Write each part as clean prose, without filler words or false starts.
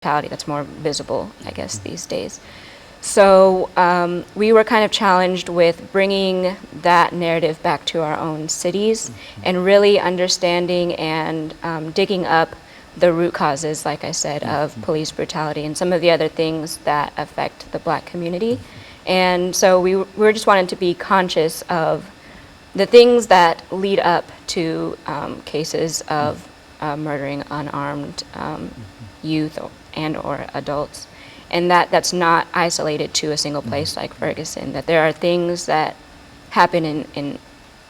brutality that's more visible, I guess, these days. So we were kind of challenged with bringing that narrative back to our own cities and really understanding and digging up the root causes, like I said, of police brutality and some of the other things that affect the Black community. And so we were just wanting to be conscious of the things that lead up to cases of murdering unarmed youth and or adults. And that's not isolated to a single place like Ferguson, that there are things that happen in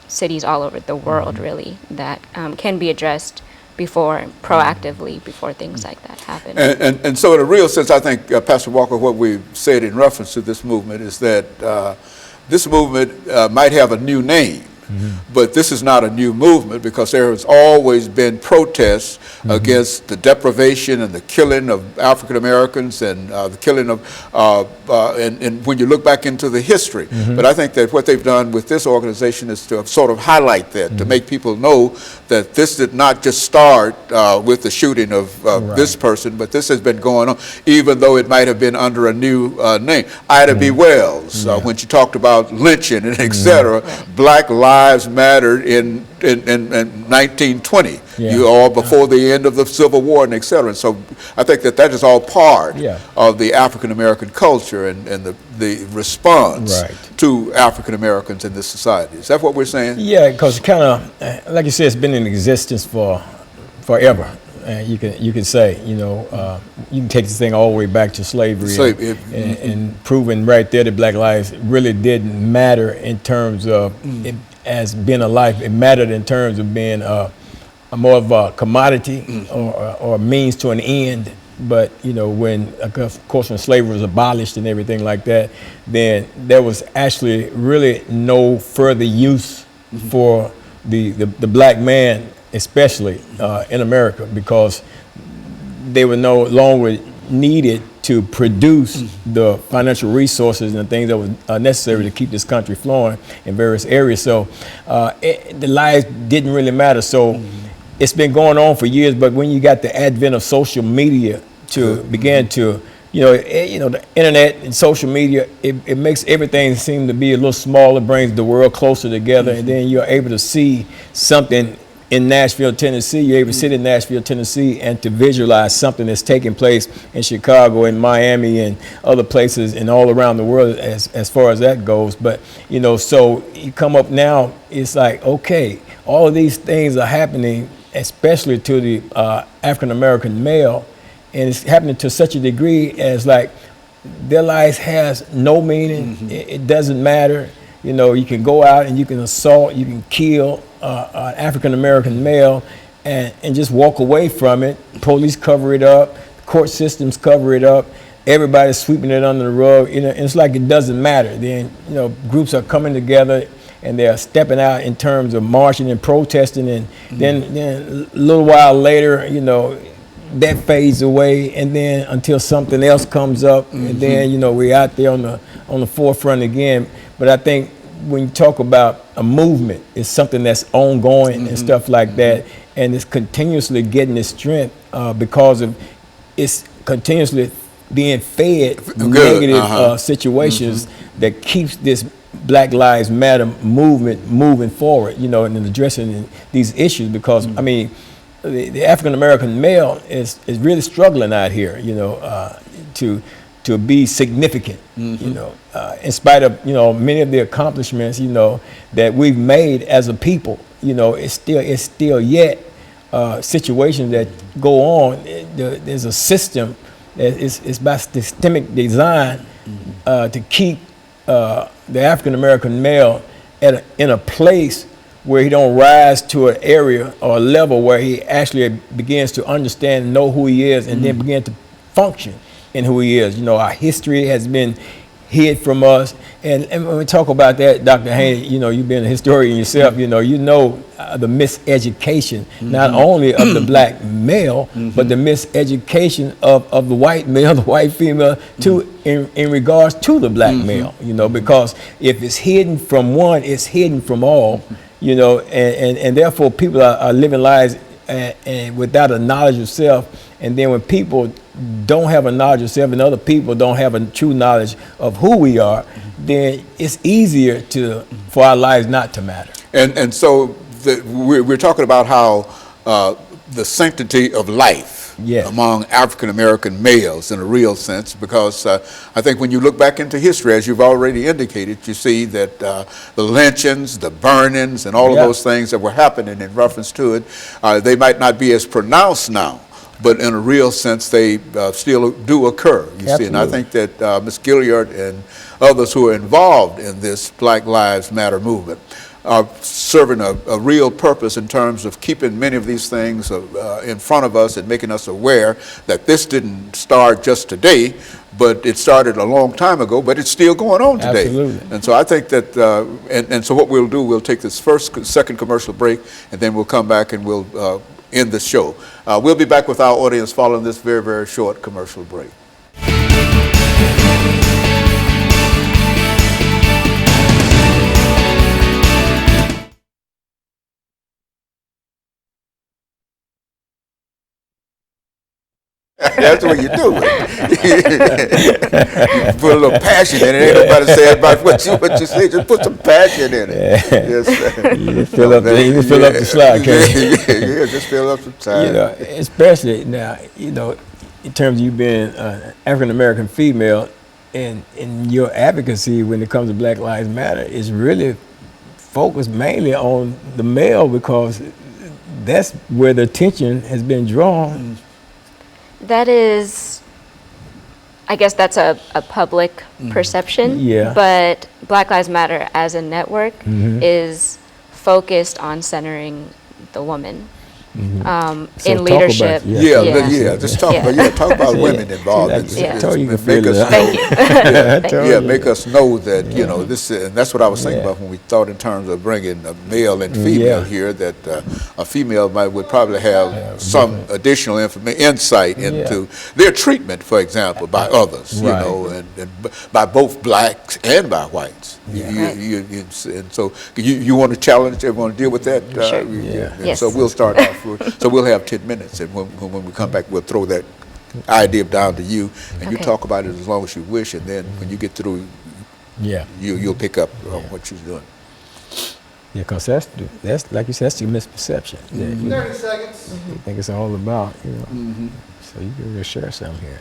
cities all over the world, really, that can be addressed proactively before things like that happen. And so in a real sense, I think, Pastor Walker, what we've said in reference to this movement is that this movement might have a new name, but this is not a new movement, because there has always been protests against the deprivation and the killing of African Americans and the killing of, and when you look back into the history. But I think that what they've done with this organization is to sort of highlight that, to make people know that this did not just start with the shooting of this person, but this has been going on, even though it might have been under a new name. Ida B. Wells, when she talked about lynching and et cetera, Black Lives Mattered in 1920, or before the end of the Civil War and et cetera. And so I think that that is all part of the African American culture and the response to African Americans in this society. Is that what we're saying? Yeah, because kind of, like you said, it's been in existence for forever. You can say, you can take this thing all the way back to slavery, and proving right there that Black lives really didn't matter in terms of it as being a life. It mattered in terms of being a more of a commodity or a means to an end. But when, of course, when slavery was abolished and everything like that, then there was actually really no further use for the Black man, especially in America, because they were no longer needed to produce the financial resources and the things that was necessary to keep this country flowing in various areas. So the lives didn't really matter. So it's been going on for years, but when you got the advent of social media to begin to, the internet and social media, it makes everything seem to be a little smaller, brings the world closer together, and then you're able to see something in Nashville, Tennessee. You're able to sit in Nashville, Tennessee, and to visualize something that's taking place in Chicago and Miami and other places and all around the world as far as that goes. But, so you come up now, it's like, okay, all of these things are happening, especially to the African-American male, and it's happening to such a degree as like their lives has no meaning. It doesn't matter. You can go out and you can assault, you can kill an African-American male and just walk away from it. Police cover it up, court systems cover it up, everybody's sweeping it under the rug. And it's like it doesn't matter. Then, groups are coming together and they're stepping out in terms of marching and protesting, and then a little while later, that fades away, and then until something else comes up, and then we're out there on the forefront again. But I think when you talk about a movement, it's something that's ongoing and stuff like that, and it's continuously getting its strength because of it's continuously being fed negative situations that keeps this Black Lives Matter movement moving forward, and addressing these issues. Because I mean, the African American male is really struggling out here, to be significant, in spite of many of the accomplishments that we've made as a people. It's still yet situations that go on. There's a system that is by systemic design to keep the African American male in a place where he don't rise to an area or a level where he actually begins to understand and know who he is, and then begin to function in who he is. Our history has been hid from us, and when we talk about that, Dr. Haney, you've been a historian yourself. The miseducation not only of the Black male, but the miseducation of the white male, the white female, in regards to the Black male. Because if it's hidden from one, it's hidden from all. And therefore people are living lives and without a knowledge of self. And then when people don't have a knowledge of self and other people don't have a true knowledge of who we are, then it's easier for our lives not to matter. And so we're talking about how the sanctity of life among African American males in a real sense, because I think when you look back into history, as you've already indicated, you see that the lynchings, the burnings, and all of those things that were happening in reference to it, they might not be as pronounced now, but in a real sense, they still do occur, you see. And I think that Ms. Gilliard and others who are involved in this Black Lives Matter movement are serving a real purpose in terms of keeping many of these things in front of us and making us aware that this didn't start just today, but it started a long time ago, but it's still going on today. Absolutely. And so I think that, and so what we'll do, we'll take this second commercial break, and then we'll come back and we'll end the show. We'll be back with our audience following this very, very short commercial break. That's what you do. You put a little passion in it. Ain't nobody say about what you say. Just put some passion in it. Yes. You fill up the slot, yeah, just fill up some time. You know, especially now, you know, in terms of you being an African American female, and your advocacy when it comes to Black Lives Matter is really focused mainly on the male, because that's where the attention has been drawn. That is, I guess that's a public perception, but Black Lives Matter as a network is focused on centering the woman in leadership. Just talk about women involved. Make us know that, you know, this, and that's what I was thinking about when we thought in terms of bringing a male and female here, that a female would probably have some additional insight into their treatment, for example, by others, you know, and by both blacks and by whites. And so you want to challenge everyone to deal with that? Sure. So we'll start off. So we'll have 10 minutes, and when we come back, we'll throw that idea down to you, and you talk about it as long as you wish, and then when you get through, you'll pick up on what you're doing. Yeah, because that's like you said, that's your misperception. 30 seconds. You think it's all about, you know. So you can really share something here.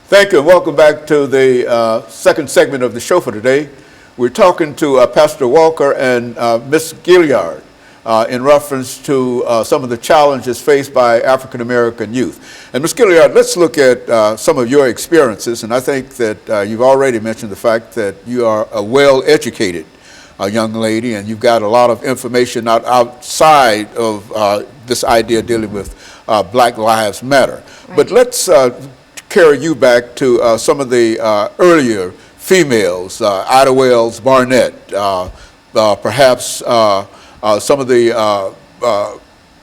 Thank you, and welcome back to the second segment of the show for today. We're talking to Pastor Walker and Ms. Gilliard in reference to some of the challenges faced by African American youth. And Ms. Gilliard, let's look at some of your experiences, and I think that you've already mentioned the fact that you are a well-educated young lady, and you've got a lot of information outside of this idea dealing with Black Lives Matter. Right. But let's carry you back to some of the earlier females, Ida Wells Barnett, perhaps some of the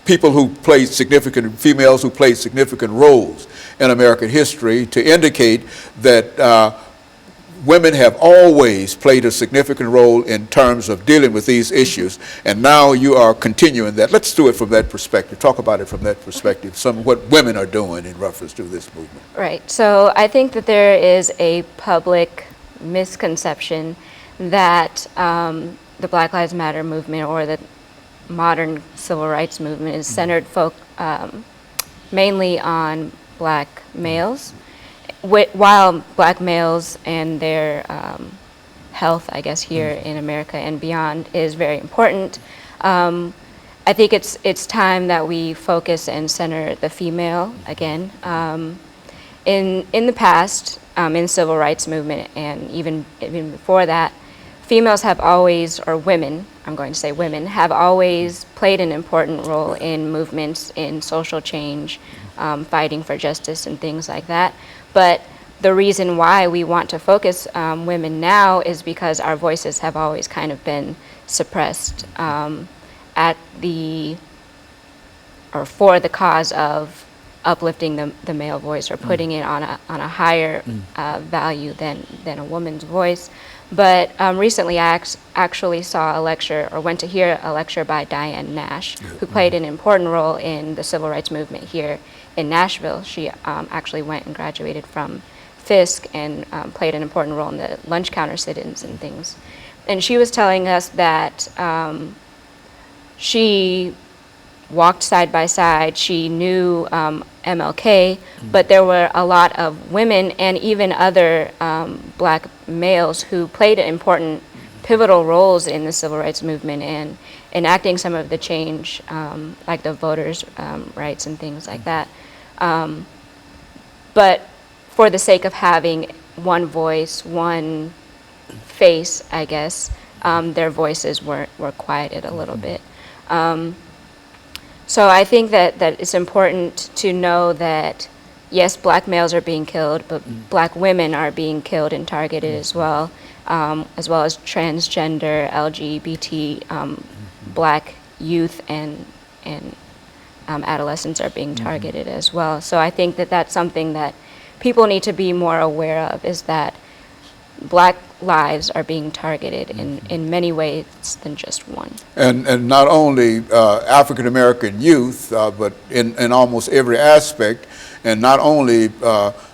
people who played females who played significant roles in American history, to indicate that women have always played a significant role in terms of dealing with these issues, and now you are continuing that. Let's do it from that perspective. Talk about it from that perspective, what women are doing in reference to this movement. Right. So I think that there is a public misconception that the Black Lives Matter movement or the modern civil rights movement is centered mainly on black males. While black males and their health, I guess, here in America and beyond is very important, I think it's time that we focus and center the female again. In the past, in civil rights movement and even before that, females have always, or women, I'm going to say women, have always played an important role in movements, in social change, fighting for justice and things like that. But the reason why we want to focus women now is because our voices have always kind of been suppressed at the, or for the cause of uplifting the male voice or putting it on a higher value than a woman's voice. But recently I actually saw a lecture, or went to hear a lecture by Diane Nash, who played an important role in the civil rights movement here in Nashville. She actually went and graduated from Fisk and played an important role in the lunch counter sit-ins and things. And she was telling us that she walked side by side. She knew MLK, but there were a lot of women and even other black males who played important, pivotal roles in the civil rights movement and enacting some of the change, like the voters' rights and things like that. But for the sake of having one voice, one face, I guess, their voices were quieted a little bit. So I think that it's important to know that, yes, black males are being killed, but black women are being killed and targeted as well as transgender, LGBT, black youth and adolescents are being targeted as well. So I think that that's something that people need to be more aware of, is that black lives are being targeted in many ways than just one. And not only African American youth, but in almost every aspect, and not only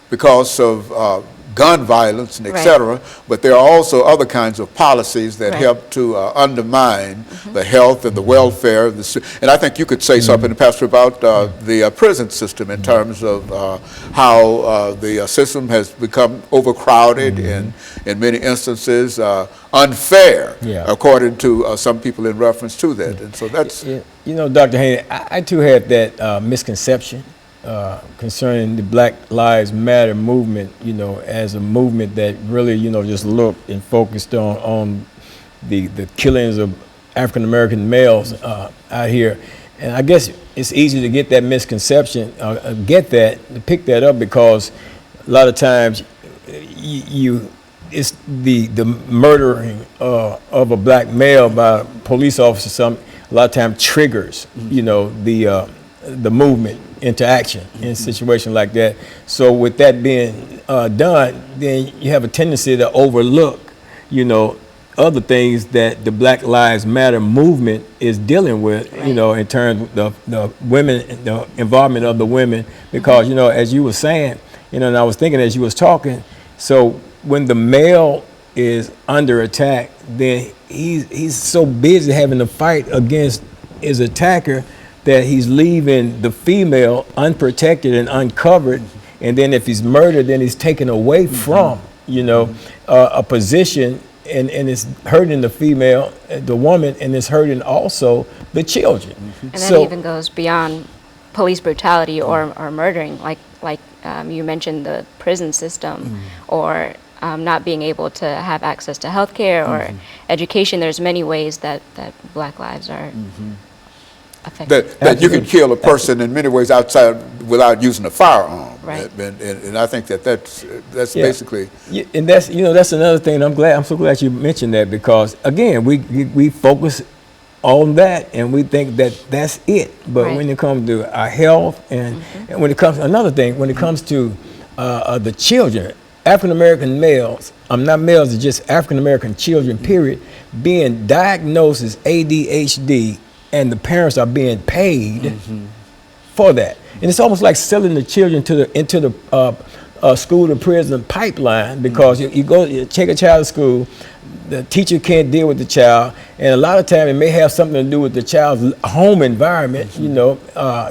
because of gun violence and et cetera, but there are also other kinds of policies that help to undermine the health and the welfare of the, and I think you could say something, Pastor, about the prison system in terms of how the system has become overcrowded and in many instances unfair, according to some people in reference to that. And so that's... You know, Dr. Haney, I too had that misconception concerning the Black Lives Matter movement, you know, as a movement that really, you know, just looked and focused on the killings of African American males out here. And I guess it's easy to get that misconception, to pick that up, because a lot of times it's the murdering of a black male by a police officer. A lot of times triggers, you know, the movement into action in a situation like that. So with that being done, then you have a tendency to overlook, you know, other things that the Black Lives Matter movement is dealing with, you know, in terms of the women, the involvement of the women, because, you know, as you were saying, you know, and I was thinking as you was talking, so when the male is under attack, then he's so busy having to fight against his attacker that he's leaving the female unprotected and uncovered, and then if he's murdered, then he's taken away from, you know, a position, and it's hurting the female, the woman, and it's hurting also the children. And that even goes beyond police brutality or murdering, like you mentioned the prison system, or not being able to have access to health care or education. There's many ways that black lives are that you can kill a person in many ways outside without using a firearm. Right. And I think that's basically. And that's, you know, that's another thing. I'm so glad you mentioned that, because again, we focus on that and we think that that's it. But when it comes to our health and when it comes, another thing, when it comes to the children, African American males, not males, it's just African American children, period, being diagnosed as ADHD, and the parents are being paid for that. And it's almost like selling the children into the school to prison pipeline, because you take a child to school, the teacher can't deal with the child, and a lot of time it may have something to do with the child's home environment. You know,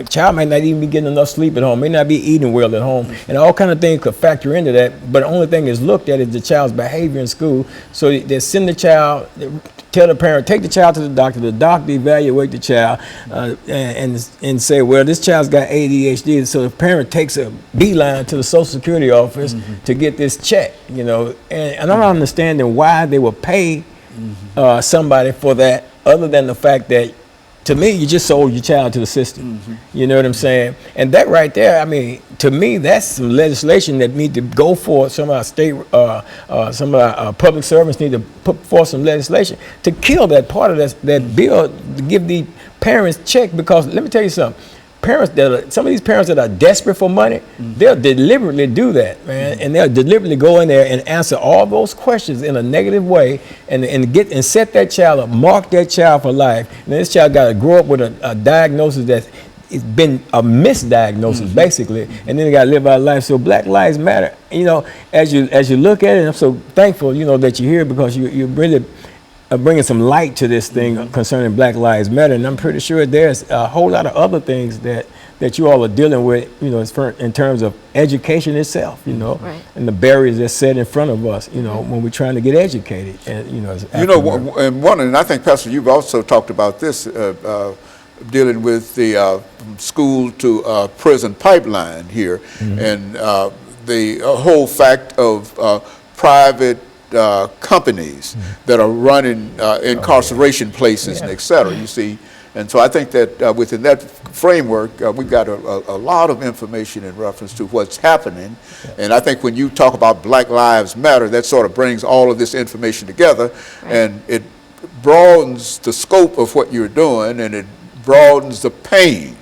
child might not even be getting enough sleep at home, may not be eating well at home, and all kind of things could factor into that. But the only thing is looked at is the child's behavior in school. So they send the child, tell the parent, take the child to the doctor evaluate the child and say, well, this child's got ADHD. So the parent takes a beeline to the Social Security office to get this check, you know. And I'm not understanding why they will pay somebody for that, other than the fact that to me, you just sold your child to the system. You know what I'm saying? And that right there, I mean, to me, that's some legislation that need to go for. Some of our state, some of our public servants need to put forth some legislation to kill that part of that bill, to give the parents check. Because let me tell you something. Some of these parents that are desperate for money, they'll deliberately do that, man, and they'll deliberately go in there and answer all those questions in a negative way, and set that child up, mark that child for life. And this child got to grow up with a diagnosis that's it's been a misdiagnosis, basically, and then they got to live our life. So Black Lives Matter, you know, as you look at it, I'm so thankful, you know, that you're here, because you really bringing some light to this thing concerning Black Lives Matter, and I'm pretty sure there's a whole lot of other things that you all are dealing with, you know, in terms of education itself, you know, and the barriers that's set in front of us, you know, when we're trying to get educated, and you know, and I think, Pastor, you've also talked about this, dealing with the school to prison pipeline here, and the whole fact of private companies that are running incarceration places and et cetera, you see. And so I think that within that framework, we've got a lot of information in reference to what's happening. And I think when you talk about Black Lives Matter, that sort of brings all of this information together, and it broadens the scope of what you're doing, and it broadens the pain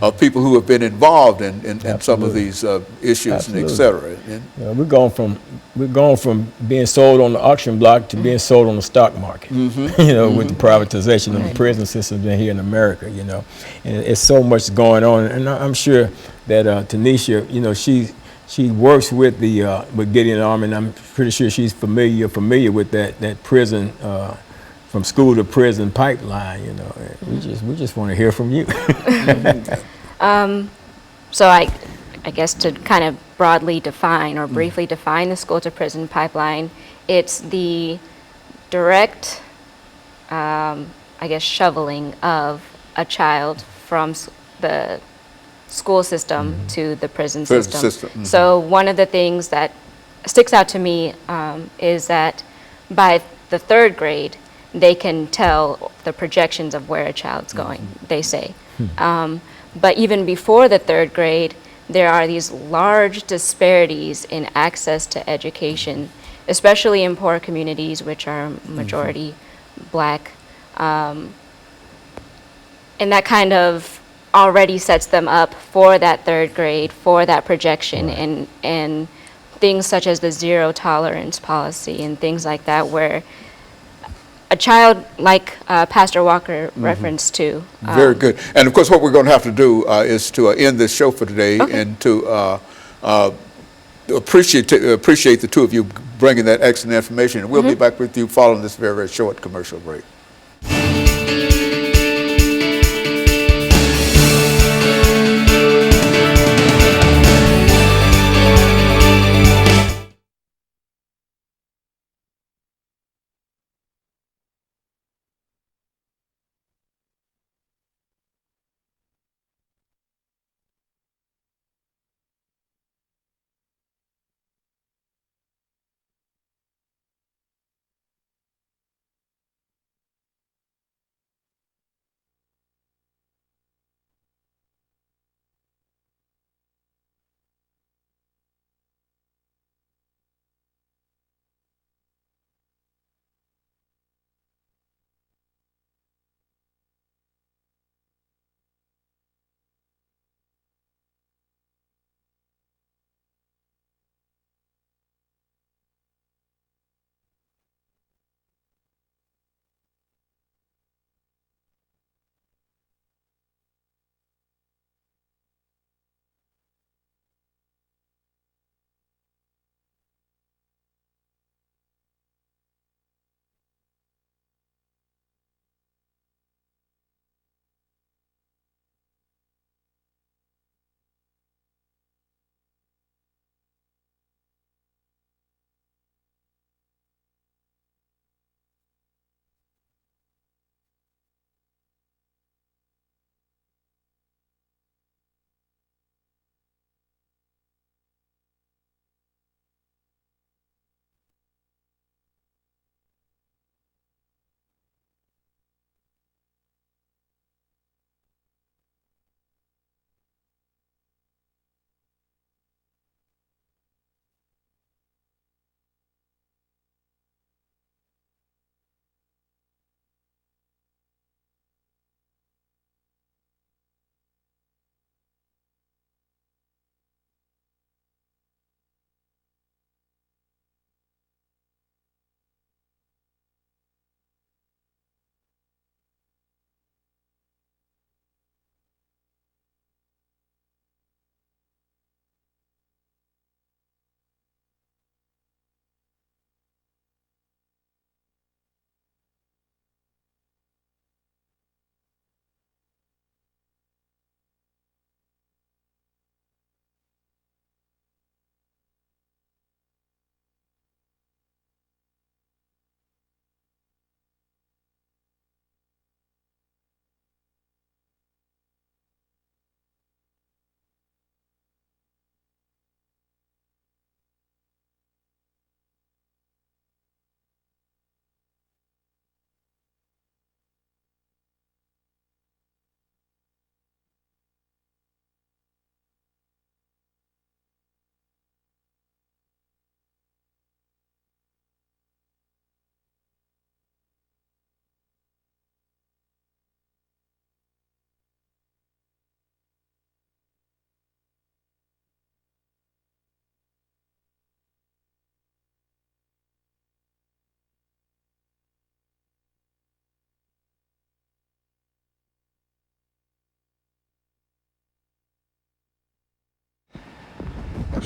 of people who have been involved in some of these issues and et cetera. You know, we're going from being sold on the auction block to being sold on the stock market. You know, with the privatization of the prison system here in America. You know, and it's so much going on, and I'm sure that Tanisha, you know, she works with with Gideon Army, and I'm pretty sure she's familiar with that prison. From school to prison pipeline, you know, we just want to hear from you. So I guess to kind of broadly define or briefly define the school to prison pipeline, it's the direct, I guess, shoveling of a child from the school system to the prison system. So one of the things that sticks out to me is that by the third grade, they can tell the projections of where a child's going, they say. But even before the third grade, there are these large disparities in access to education, especially in poor communities, which are majority Black. And that kind of already sets them up for that third grade, for that projection, and things such as the zero tolerance policy and things like that, where a child, like Pastor Walker referenced to. Very good. And of course, what we're going to have to do is to end this show for today, and to appreciate the two of you bringing that excellent information. And we'll be back with you following this very, very short commercial break.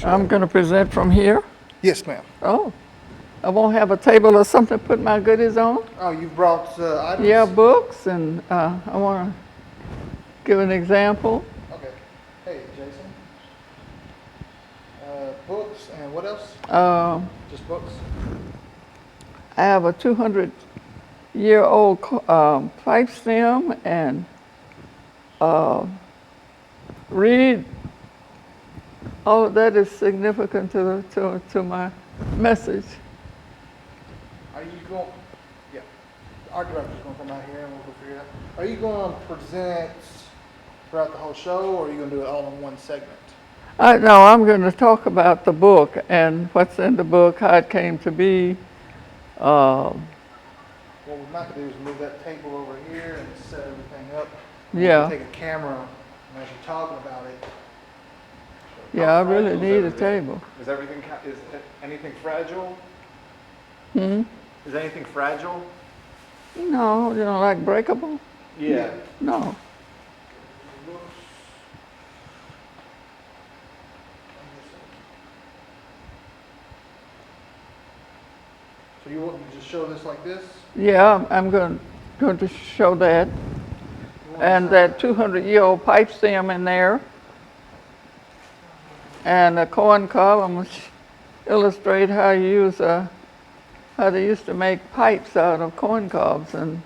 I'm going to present from here. Yes, ma'am. Oh, I won't have a table or something to put my goodies on. Oh, you brought items? Yeah, books, and I want to give an example. Okay. Hey, Jason. Books and what else? Just books? I have a 200-year-old pipe stem, and read. All of that is significant to my message. Are you going? Yeah. Our director's going to come out here and we'll go figure it out. Are you going to present throughout the whole show, or are you going to do it all in one segment? No, I'm going to talk about the book and what's in the book, how it came to be. What we might do is move that table over here and set everything up. Yeah. Take a camera, and as you're talking about it. Yeah, I really need a table. Is everything, is anything fragile? Hmm? Is anything fragile? No, like breakable? Yeah. No. So you want me to just show this like this? Yeah, I'm going to show that. And that 200-year-old pipe stem in there. And a corn cob. I'm going to illustrate how you use how they used to make pipes out of corn cobs. And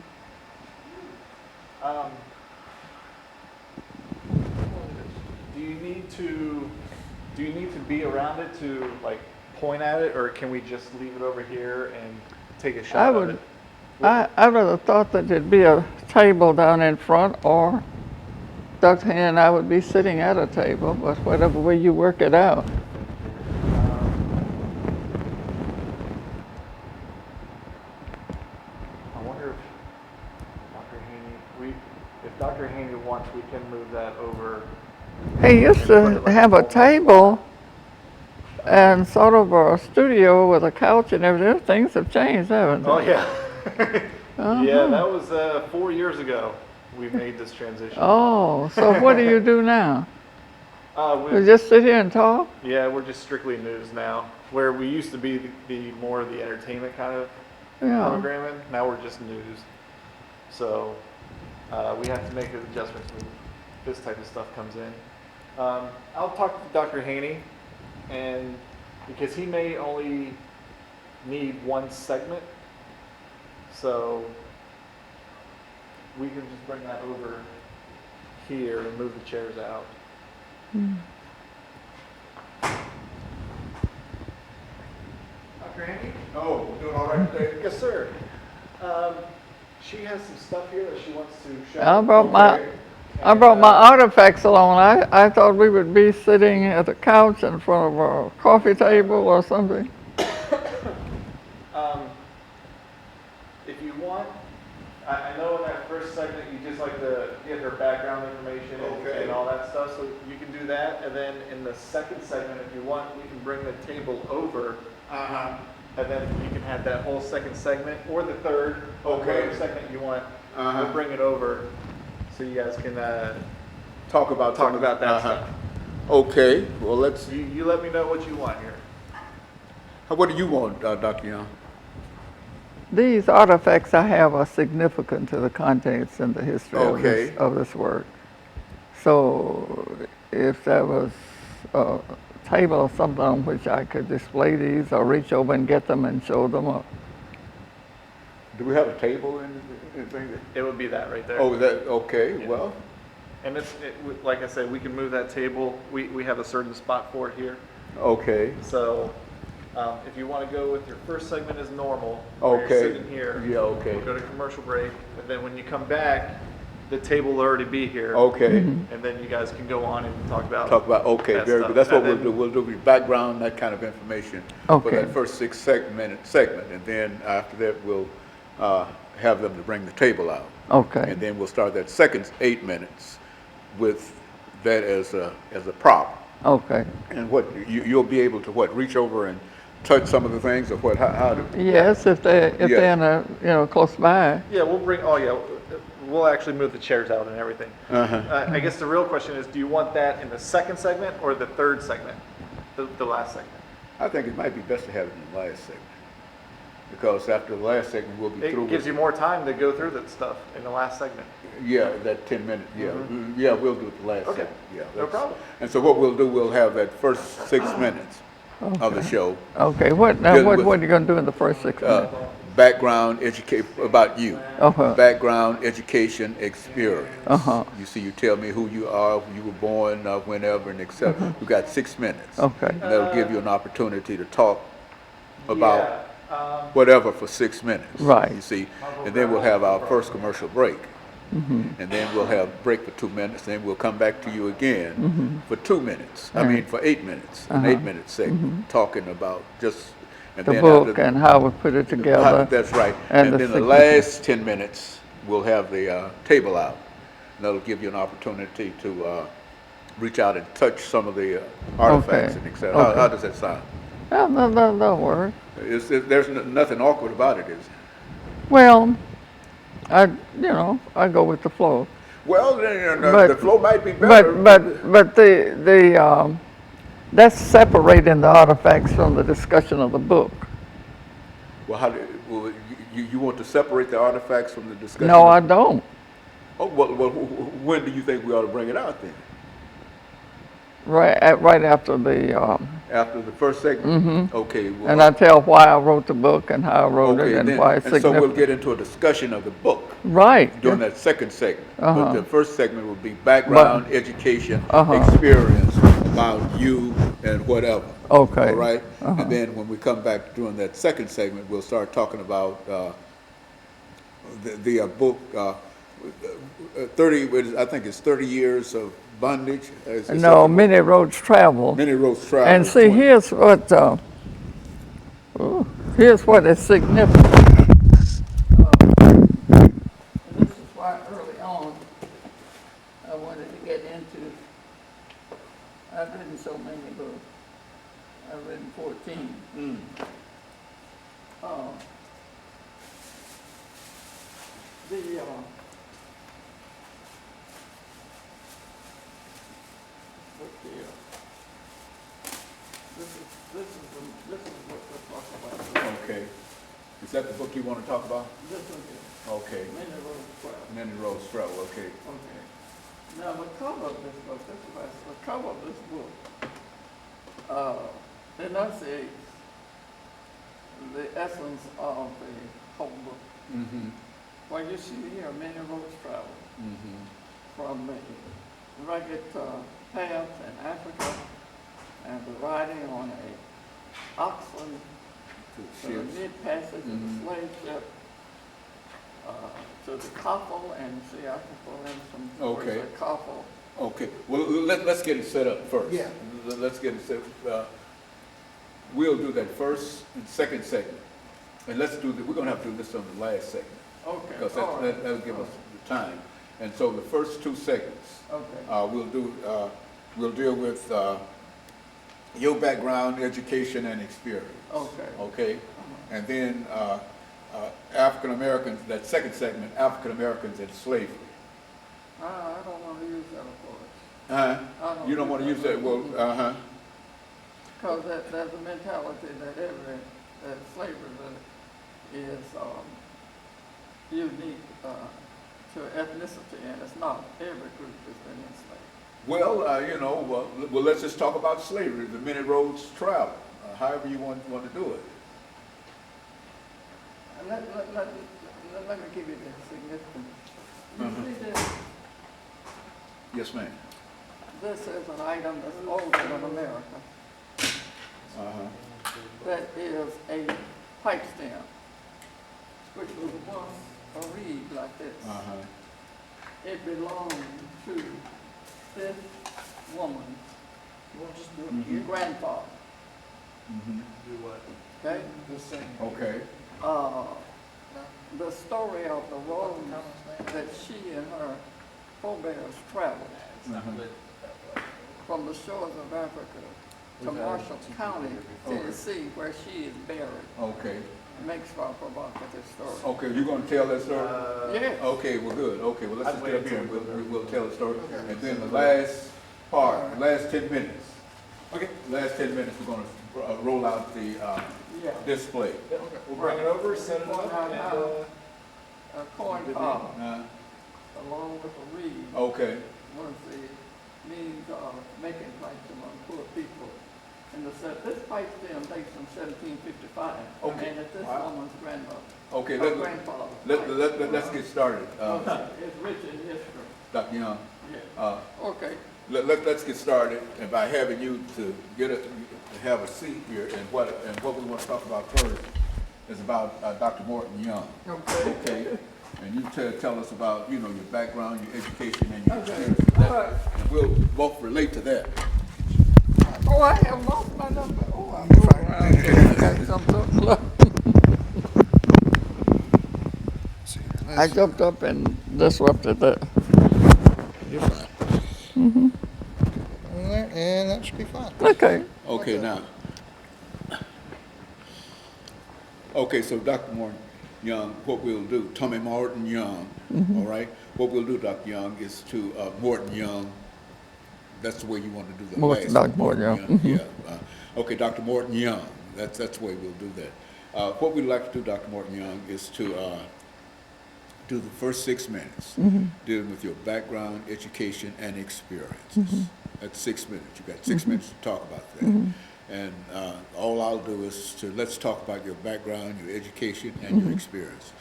Do you need to be around it to like point at it, or can we just leave it over here and take a shot of it? I would have thought that there'd be a table down in front, or Dr. Haney and I would be sitting at a table, but whatever way you work it out. I wonder if Dr. Haney wants, we can move that over. He used to have a table and sort of a studio with a couch and everything. Things have changed, haven't they? Oh yeah. Uh-huh. Yeah, that was 4 years ago. We made this transition. Oh, so what do you do now? We, You just sit here and talk? yeah, we're just strictly news now. Where we used to be the more of the entertainment kind of Yeah. programming. Now we're just news. So we have to make adjustments when this type of stuff comes in. I'll talk to Dr. Haney, and because he may only need one segment, so we can just bring that over here and move the chairs out. Dr. Haney? Oh, we're doing all right today? Yes, sir. She has some stuff here that she wants to show. I brought my artifacts along. I thought we would be sitting at a couch in front of a coffee table or something. If you want, I know in that first segment you just like to get her background information and all that stuff, so you can do that. And then in the second segment, if you want, we can bring the table over. And then you can have that whole second segment, or the third, or whatever segment you want. We'll bring it over so you guys can Talk about that stuff. Okay, well, let's. You let me know what you want here. What do you want, Dr. Young? These artifacts I have are significant to the contents and the history Okay. of this work. So if there was a table or something on which I could display these or reach over and get them and show them. Do we have a table and anything? It would be that right there. Oh, is that, okay, Yeah. well, And like I said, we can move that table. We have a certain spot for it here. okay, So if you want to go with your first segment as normal, where okay. you're sitting here, Yeah, okay, we'll go to commercial break, and then when you come back, the table will already be here, okay. and then you guys can go on and talk about. Okay, that very stuff. good. That's what And we'll then- do. We'll do the background, that kind of information for Okay. that first 6-segment, and then after that, we'll have them to bring the table out. Okay. And then we'll start that second 8 minutes with that as a prop. Okay. And what, you'll be able to what, reach over and touch some of the things, or what, how do? Yes, if they're in a, close by. Yeah, we'll actually move the chairs out and everything. I guess the real question is, do you want that in the second segment or the third segment? the last segment. I think it might be best to have it in the last segment, because after the last segment, we'll be through It gives with, you more time to go through that stuff in the last segment. yeah, that 10 minutes, yeah. Yeah, we'll do it the last Okay. segment, yeah. No that's- problem. And so what we'll do, we'll have that first 6 minutes of the show, Okay, what, now Deal what, with- what are you gonna do in the first 6 minutes? background, educate, about you. Uh-huh. Background, education, experience. Uh-huh. You see, you tell me who you are, you were born, whenever, and et cetera. We got 6 minutes. Okay. And that'll give you an opportunity to talk about Yeah, whatever for 6 minutes. Right. You see, and then we'll have our first commercial break. And then we'll have break for 2 minutes, then we'll come back to you again for 2 minutes. I mean, for 8 minutes, an 8-minute segment, talking about just, and The then book after, and how we put it together. that's right. and And the then the 6 last 10 minutes, we'll have the table out. And that'll give you an opportunity to reach out and touch some of the artifacts Okay. and et cetera. How Okay. does that sound? That'll work. There's nothing awkward about it, is it? Well, I go with the flow. Well, But- the flow might be better. But that's separating the artifacts from the discussion of the book. Well, you want to separate the artifacts from the discussion? No, I don't. Oh, well, when do you think we ought to bring it out then? Right after the, After the first segment? Okay. Well, and I tell why I wrote the book and how I wrote okay, it and then, why it's and so we'll significant. get into a discussion of the book Right. during that second segment. But Uh-huh. the first segment will be background, education, Uh-huh. experience about you and whatever. Okay. All right? And then when we come back during that second segment, we'll start talking about the book, 30, I think it's 30 years of bondage. Is it No, something? Many Roads Travel. Many roads travel. And see, here's what is significant. And this is why early on I wanted to get into. I've written so many books. I've written 14. Look here. This is what we're talking about. Okay. Is that the book you want to talk about? This one here, Okay. Many Roads Travel. Many roads travel, okay. Okay. Now, the cover of this book, the cover of this book, enunciates the essence of the whole book. Mm-hmm. Well, you see here, Many Roads Travel, from the rugged paths in Africa and the riding on a oxen to the mid-passage of the slave ship, to the coffle, and see, I can pull in some words Okay. like coffle. Okay, well, let's get it set up first. Yeah. Let's get it set, we'll do that first and second segment. And let's do, we're gonna have to do this on the last segment, Okay. because all right. that'll give us the time. And so the first 2 segments, Okay. we'll deal with, your background, education, and experience. Okay. Okay? And then, African Americans, that second segment, African Americans and slavery. I don't want to use that, of course. Uh-huh. You don't want to use that, well, uh-huh. Because there's a mentality that slavery is unique to ethnicity, and it's not. Every group has been enslaved. Well, well, let's just talk about slavery, the many roads travel, however you want to do it. Let me give you the significance. You see this? Yes, ma'am. This is an item that's older than America. Uh-huh. That is a pipe stem, which was once a reed like this. Uh-huh. It belonged to this woman, grandfather. Do what? Okay? This thing. Okay. The story of the road that she and her forebears traveled from the shores of Africa to Marshall County, Tennessee, where she is buried. Okay. Makes for a provocative story. Okay, you're gonna tell that story? Yes. Okay, well, good. Okay, well, let's I'd just get wait up here and till- we'll tell the story. And then the last part, the last 10 minutes Okay. Last 10 minutes, we're going to roll out the Yeah. display. We'll bring it over, set it Point up, out and, how a coin toss, Uh, along with a reed, Okay. was the means of making pipes among poor people. And this pipe stem dates from 1755. Okay. And it's this Wow. woman's grandmother. Okay, Her grandfather. let's get started. It's rich in history. Dr. Young, Yeah. Okay. let's get started, and by having you to to have a seat here, and what we want to talk about first is about Dr. Morton Young. Okay. Okay, and you tell us about, your background, your education, and your Okay. experience. All right. And we'll both relate to that. Oh, I have lost my number. Oh, I'm fine. Okay, something. I jumped up and disrupted that. You're fine. On there, and that should be fine. Okay. Okay, now. Okay, so Dr. Morton Young, what we'll do, Tommy Morton Young, all right? What we'll do, Dr. Young, is to Morton Young. That's the way you want to do that. Morton, last Dr. one, Morton Young. Yeah. Okay, Dr. Morton Young. That's the way we'll do that. What we'd like to do, Dr. Morton Young, is to do the first 6 minutes, dealing with your background, education, and experiences. That's 6 minutes. You got 6 minutes to talk about that. And all I'll do is let's talk about your background, your education, and your experience.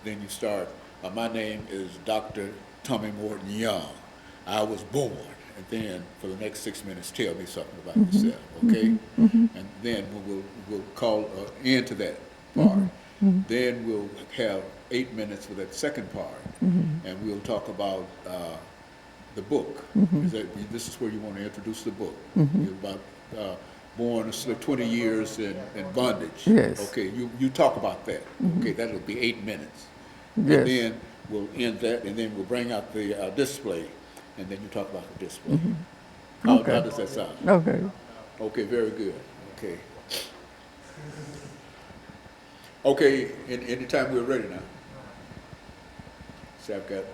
Then you start. My name is Dr. Tommy Morton Young. I was born. And then for the next 6 minutes, tell me something about yourself, okay? And then we'll call end to that part. Then we'll have 8 minutes for that second part, and we'll talk about the book. This is where you want to introduce the book. You're about born 20 years in bondage. Yes. Okay, you talk about that. Okay, that'll be 8 minutes. Yes. And then we'll end that, and then we'll bring out the display, and then you talk about the display. How does that sound? Okay. Okay, very good. Okay. Okay, anytime we're ready now. See, I've got,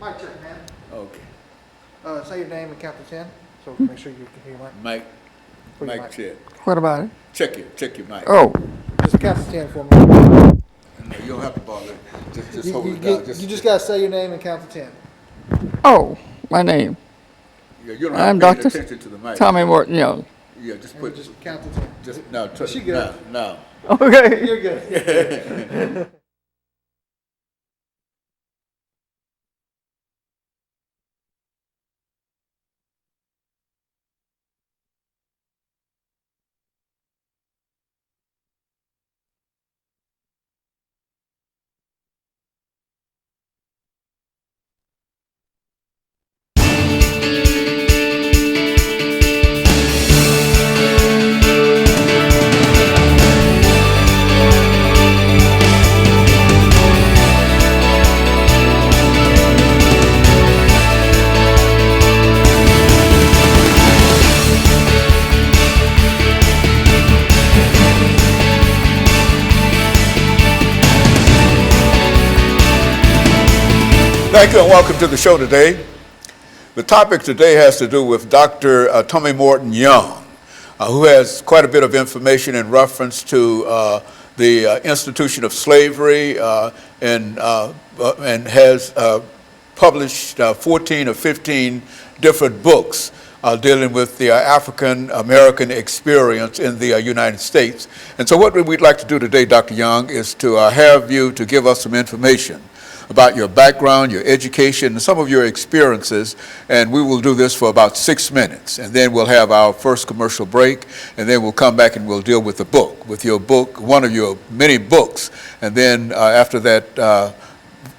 Mic check, man. okay. Say your name and count to 10, so make sure you can hear Mike. Mike check. What about it? Check your mic. Oh, Just count to 10 for me. No, you don't have to bother. Just hold it down. You just gotta say your name and count to 10. oh, my name, Yeah, you don't I'm have to pay Dr. attention to the mic. Tommy Morton Young. Yeah, just And put, just count to 10. just, now, She good. now. Okay. You're good. Thank you and welcome to the show today. The topic today has to do with Dr. Tommy Morton Young, who has quite a bit of information in reference to the institution of slavery and has published 14 or 15 different books dealing with the African American experience in the United States. And so what we'd like to do today, Dr. Young, is to have you to give us some information about your background, your education, and some of your experiences, and we will do this for about 6 minutes, and then we'll have our first commercial break, and then we'll come back and we'll deal with the book, with your book, one of your many books, and then after that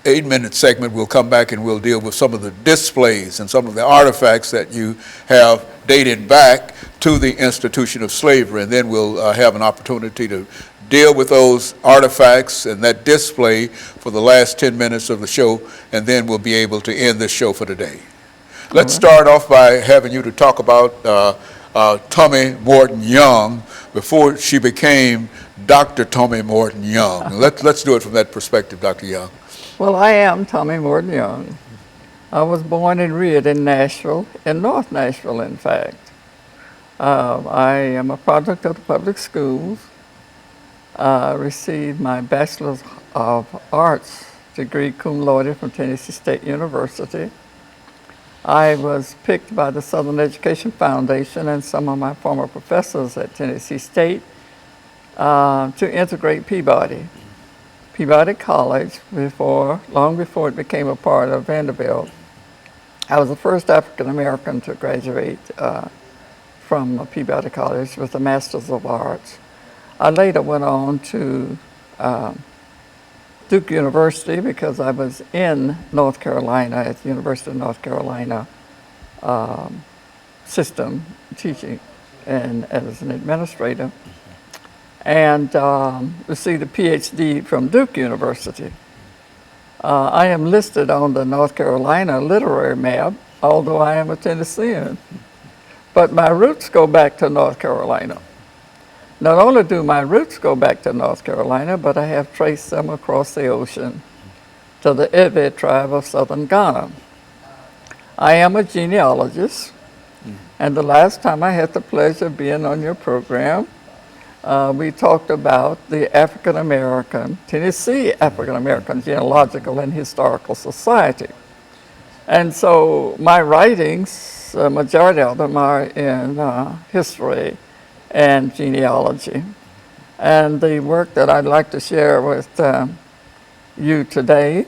8-minute segment, we'll come back and we'll deal with some of the displays and some of the artifacts that you have dated back to the institution of slavery, and then we'll have an opportunity to deal with those artifacts and that display for the last 10 minutes of the show, and then we'll be able to end this show for today. Let's start off by having you to talk about Tommy Morton Young before she became Dr. Tommy Morton Young. Let's do it from that perspective, Dr. Young. Well, I am Tommy Morton Young. I was born and reared in Nashville, in North Nashville, in fact. I am a product of the public schools. Received my Bachelor's of Arts degree cum laude from Tennessee State University. I was picked by the Southern Education Foundation and some of my former professors at Tennessee State to integrate Peabody College long before it became a part of Vanderbilt. I was the first African American to graduate from Peabody College with a Master's of Arts. I later went on to Duke University because I was in North Carolina at the University of North Carolina system teaching and as an administrator, and received a PhD from Duke University. I am listed on the North Carolina literary map, although I am a Tennessean. But my roots go back to North Carolina. Not only do my roots go back to North Carolina, but I have traced them across the ocean to the Ewe tribe of southern Ghana. I am a genealogist, and the last time I had the pleasure of being on your program, we talked about the African American, Tennessee African American Genealogical and Historical Society. And so my writings, majority of them are in history and genealogy. And the work that I'd like to share with you today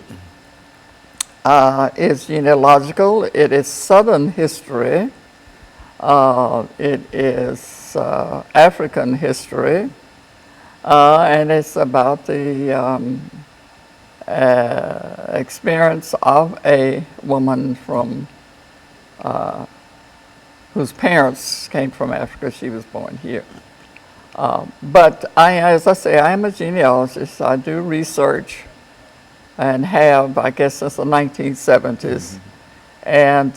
is genealogical. It is Southern history. It is African history. And it's about the experience of a woman from whose parents came from Africa. She was born here. But as I say, I am a genealogist. I do research and have, I guess, since the 1970s, and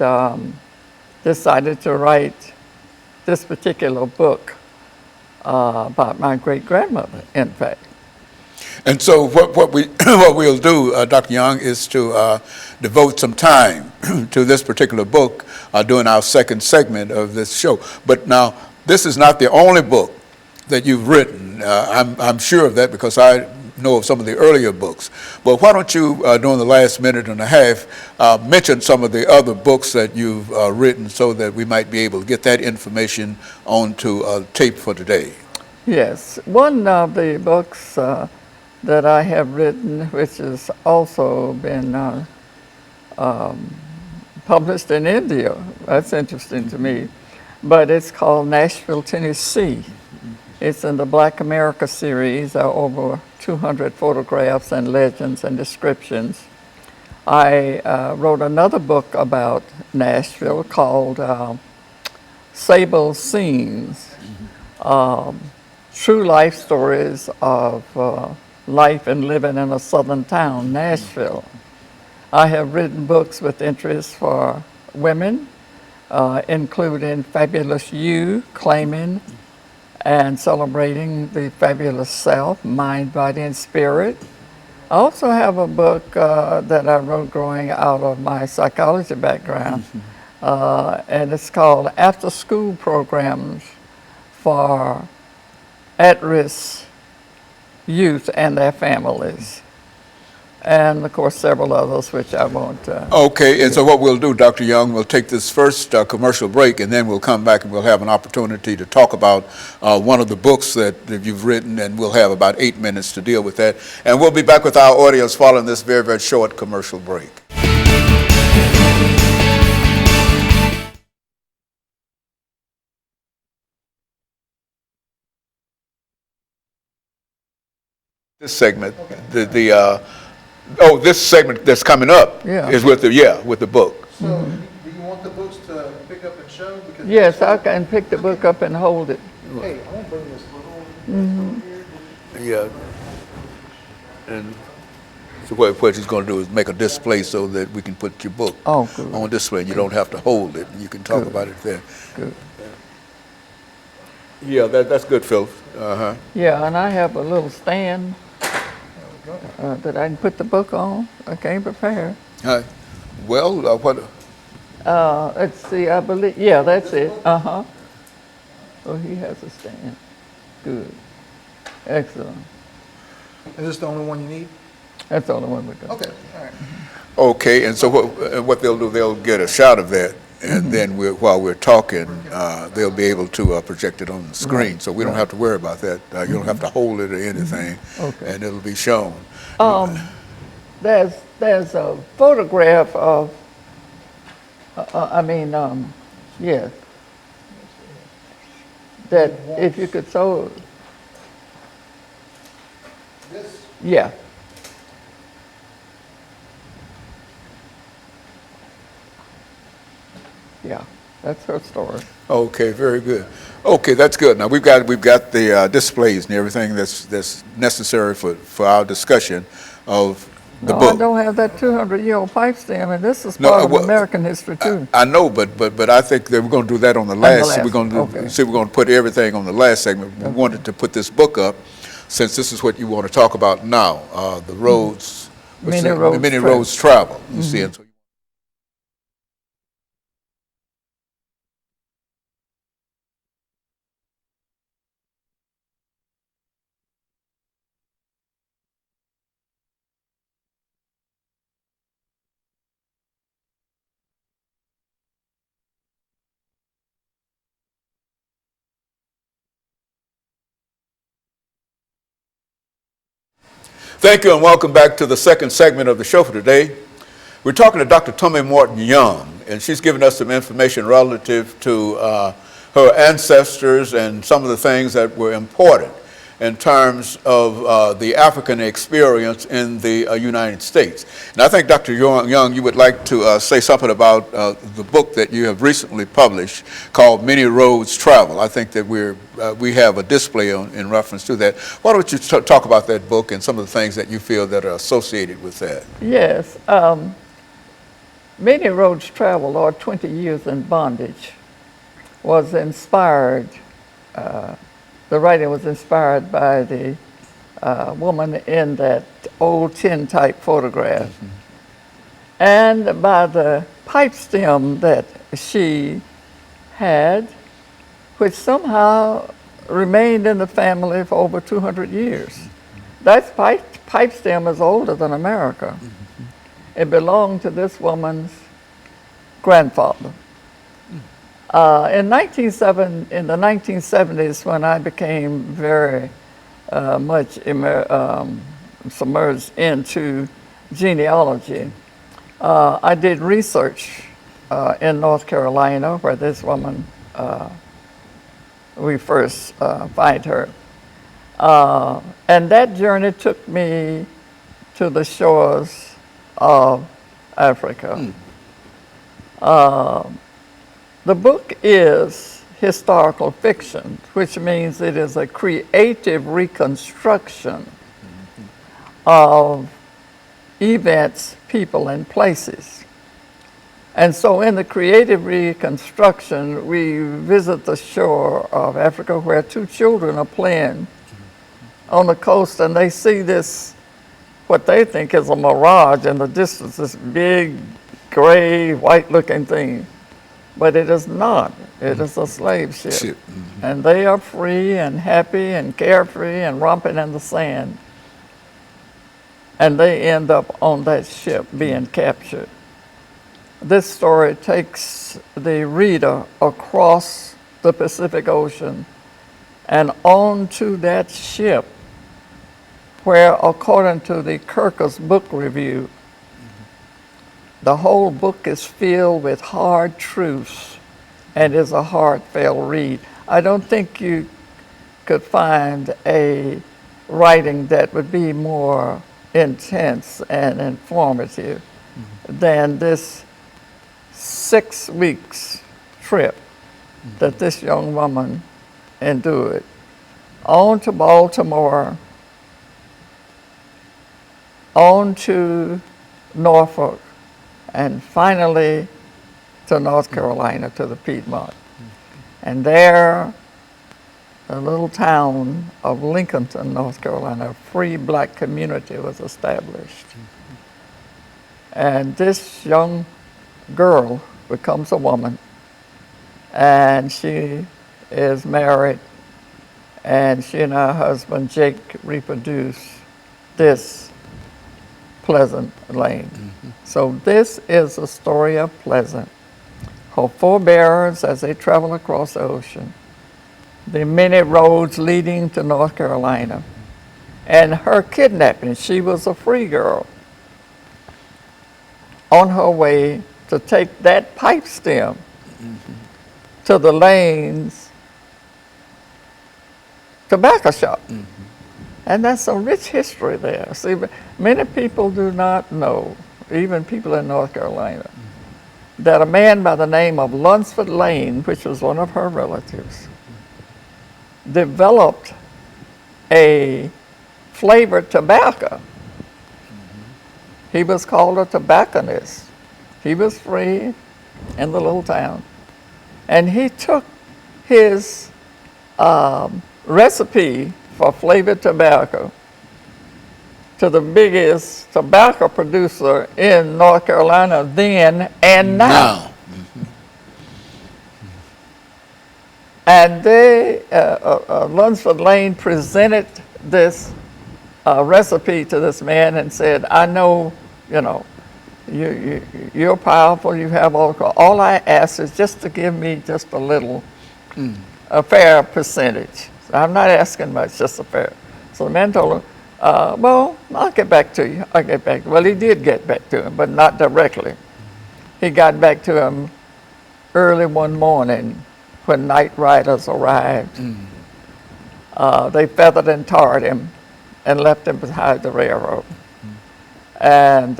decided to write this particular book about my great-grandmother, in fact. And so what we'll do, Dr. Young, is to devote some time to this particular book during our second segment of this show. But now, this is not the only book that you've written. I'm sure of that because I know of some of the earlier books. But why don't you, during the last minute and a half, mention some of the other books that you've written so that we might be able to get that information onto tape for today? Yes. One of the books that I have written, which has also been published in India. That's interesting to me. But it's called Nashville, Tennessee. It's in the Black America series, over 200 photographs and legends and descriptions. I wrote another book about Nashville called Sable Scenes, true life stories of life and living in a southern town, Nashville. I have written books with interest for women, including Fabulous You, claiming and celebrating the fabulous self, mind, body, and spirit. I also have a book that I wrote growing out of my psychology background, and it's called After School Programs for At-Risk Youth and Their Families. And of course, several others which I won't. Okay, and so what we'll do, Dr. Young, we'll take this first commercial break, and then we'll come back and we'll have an opportunity to talk about one of the books that you've written, and we'll have about 8 minutes to deal with that. And we'll be back with our audience following this very, very short commercial break. This segment, this segment that's coming up is with the book. So, do you want the books to pick up and show? Because Yes, I can pick the book up and hold it. hey, I won't bring this little here. Yeah. And so what he's going to do is make a display so that we can put your book on display. You don't have to hold it. You can talk about it there. Good. Yeah, that's good, Phil. Yeah, and I have a little stand that I can put the book on. I came prepared. Well, what? Let's see, I believe, yeah, that's it. Oh, he has a stand. Good. Excellent. Is this the only one you need? That's the only one we got. Okay, all right. Okay, and so what they'll do, they'll get a shot of that, and then while we're talking, they'll be able to project it on the screen, so we don't have to worry about that. You don't have to hold it or anything, Okay. and it'll be shown. There's a photograph of, yes, that if you could show, This, yeah. Yeah, that's her story. Okay, very good. Okay, that's good. Now we've got the displays and everything that's necessary for our discussion of the No, book. I don't have that 200-year-old pipe stem, and this is No, part of well, American history too. I know, but I think that we're going to do that on the last. We're going to okay. see. We're going to put everything on the last segment. We wanted to put this book up, since this is what you want to talk about now. The roads, Many roads many travel. roads travel. You see, and so thank you and welcome back to the second segment of the show for today. We're talking to Dr. Tommy Morton Young, and she's given us some information relative to her ancestors and some of the things that were important in terms of the African experience in the United States. And I think, Dr. Young, you would like to say something about the book that you have recently published called Many Roads Travel. I think that we have a display in reference to that. Why don't you talk about that book and some of the things that you feel that are associated with that? Yes, Many Roads Travel, or 20 Years in Bondage, was inspired, the writing was inspired by the woman in that old tin-type photograph, and by the pipe stem that she had, which somehow remained in the family for over 200 years. That pipe stem is older than America. It belonged to this woman's grandfather. In the 1970s, when I became very much submerged into genealogy, I did research in North Carolina, where this woman, we first find her. And that journey took me to the shores of Africa. The book is historical fiction, which means it is a creative reconstruction of events, people, and places. And so in the creative reconstruction, we visit the shore of Africa where two children are playing on the coast, and they see this, what they think is a mirage in the distance, this big, gray, white-looking thing. But it is not. It is a slave ship. And they are free and happy and carefree and romping in the sand. And they end up on that ship being captured. This story takes the reader across the Pacific Ocean and onto that ship where, according to the Kirkus Book Review, the whole book is filled with hard truths and is a heartfelt read. I don't think you could find a writing that would be more intense and informative than this 6 weeks trip that this young woman endured on to Baltimore, on to Norfolk, and finally to North Carolina, to the Piedmont. And there, the little town of Lincolnton, North Carolina, a free black community was established. And this young girl becomes a woman, and she is married, and she and her husband Jake reproduced this Pleasant Lane. So this is a story of Pleasant. Her forebears as they travel across the ocean, the many roads leading to North Carolina, and her kidnapping. She was a free girl on her way to take that pipe stem to the Lane's tobacco shop. And that's a rich history there. See, many people do not know, even people in North Carolina, that a man by the name of Lunsford Lane, which was one of her relatives, developed a flavored tobacco. He was called a tobacconist. He was free in the little town. And he took his recipe for flavored tobacco to the biggest tobacco producer in North Carolina then and now. And they, Lunsford Lane presented this recipe to this man and said, I know, you know, you're powerful, you have all I ask is just to give me just a little, a fair percentage. I'm not asking much, just a fair. So the man told him, well, I'll get back to you. I'll get back. Well, he did get back to him, but not directly. He got back to him early one morning when night riders arrived. They feathered and tarred him and left him beside the railroad. And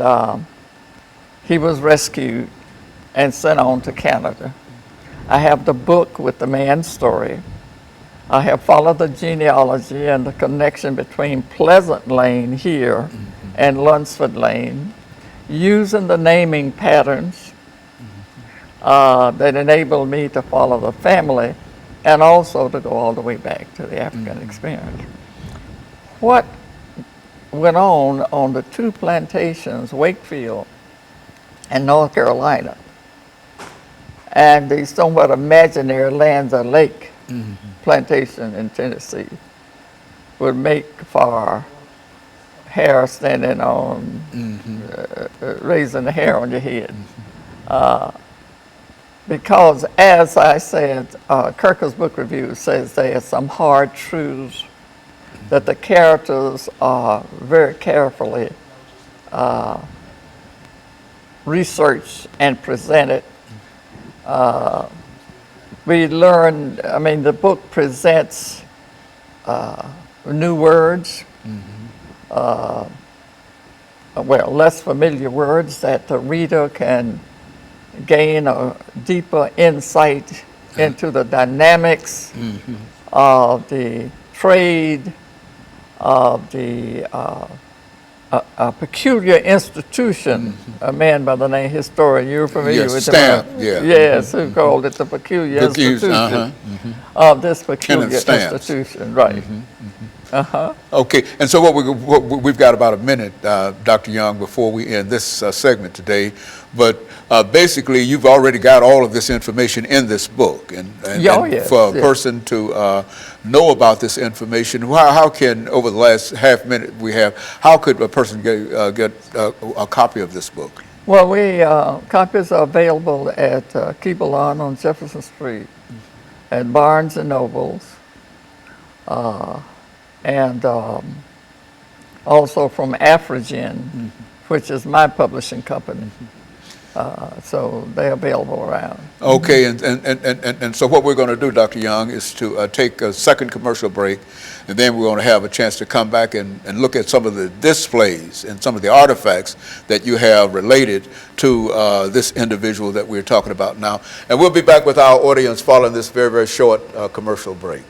he was rescued and sent on to Canada. I have the book with the man's story. I have followed the genealogy and the connection between Pleasant Lane here and Lunsford Lane, using the naming patterns that enabled me to follow the family and also to go all the way back to the African experience. What went on the two plantations, Wakefield and North Carolina, and the somewhat imaginary Lanza Lake plantation in Tennessee, would make for hair standing on, raising the hair on your head. Because as I said, Kirker's book review says there are some hard truths that the characters are very carefully researched and presented. We learned, I mean, the book presents new words, well, less familiar words that the reader can gain a deeper insight into the dynamics of the trade, of the a peculiar institution, a man by the name historian, you're familiar with Stamp, him? Yes, who called it the peculiar institution of this peculiar institution, right. Okay, and so we've got about a minute, Dr. Young, before we end this segment today. But basically, you've already got all of this information in this book, and yes, for a person to know about this information, how can, over the last half minute we have, how could a person get a copy of this book? Well, copies are available at KWalker on Jefferson Street, at Barnes and Nobles, and also from Afrogen, which is my publishing company. So they're available around. Okay, and so what we're going to do, Dr. Young, is to take a second commercial break, and then we're going to have a chance to come back and look at some of the displays and some of the artifacts that you have related to this individual that we're talking about now. And we'll be back with our audience following this very, very short commercial break.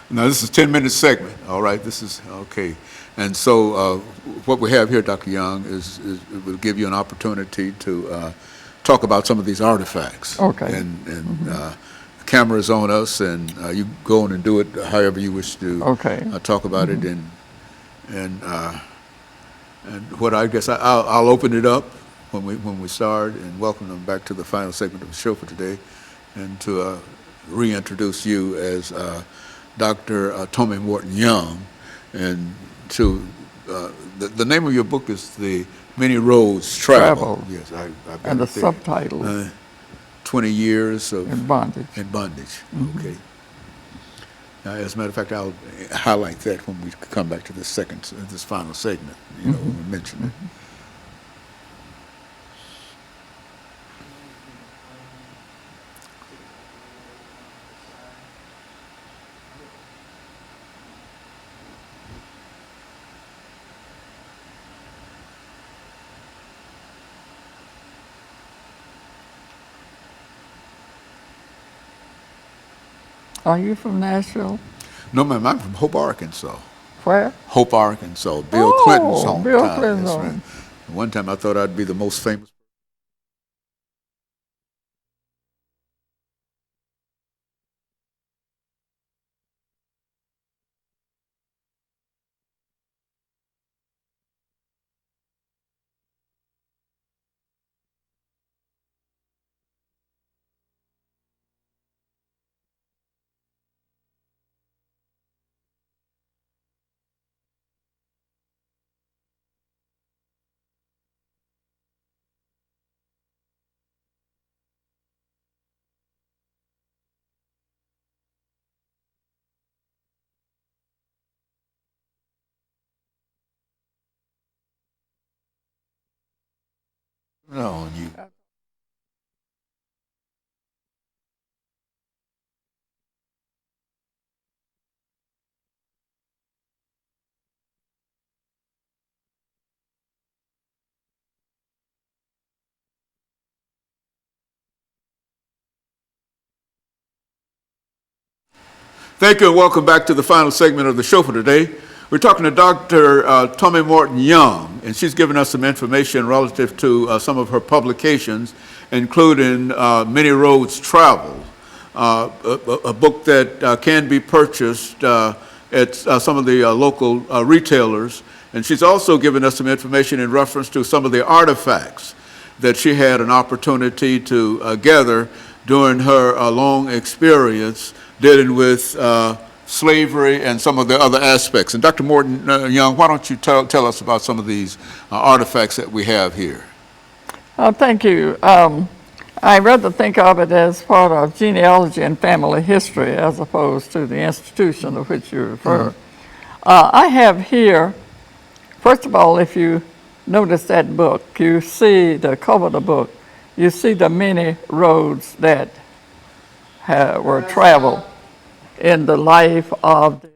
Now, this is a 10-minute segment, all right? This is, okay. And so what we have here, Dr. Young, is it will give you an opportunity to talk about some of these artifacts. Okay. And the camera is on us, and you go on and do it however you wish to talk about it. And what I guess I'll open it up when we start and welcome them back to the final segment of the show for today, and to reintroduce you as Dr. Tommy Morton Young, and to the name of your book is The Many Roads Travel. Yes, I've got And the it there. subtitle 20 years of in bondage. Okay. Now, as a matter of fact, I'll highlight that when we come back to this final segment. You know, when we mention it. Are you from Nashville? No, ma'am, I'm from Hope, Arkansas. Where? Hope, Arkansas. Bill Clinton's hometown. Bill Clinton's That's home. right. One time I thought I'd be the most famous. No, you. Thank you and welcome back to the final segment of the show for today. We're talking to Dr. Tommy Morton Young, and she's given us some information relative to some of her publications, including Many Roads Travel, a book that can be purchased at some of the local retailers. And she's also given us some information in reference to some of the artifacts that she had an opportunity to gather during her long experience dealing with slavery and some of the other aspects. And Dr. Morton Young, why don't you tell us about some of these artifacts that we have here? Thank you. I rather think of it as part of genealogy and family history as opposed to the institution of which you refer. I have here, first of all, if you notice that book, you see the cover of the book, you see the many roads that were traveled in the life of the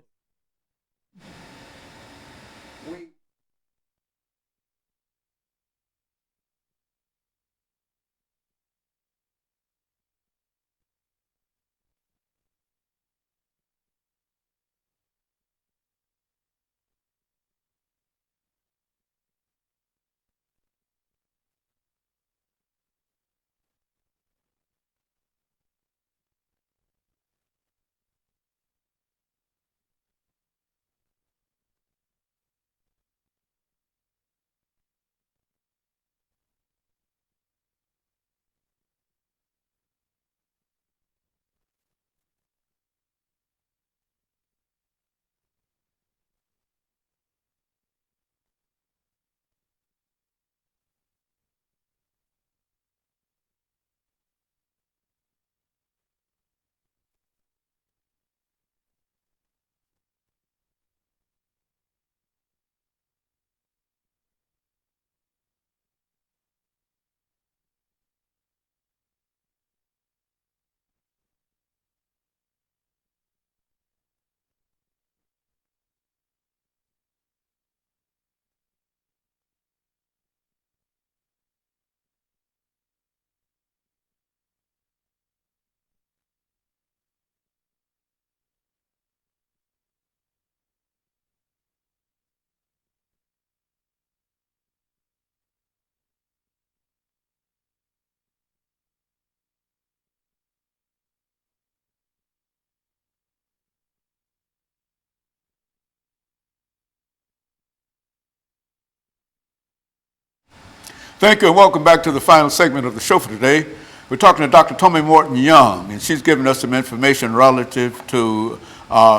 Thank you and welcome back to the final segment of the show for today. We're talking to Dr. Tommy Morton Young, and she's giving us some information relative to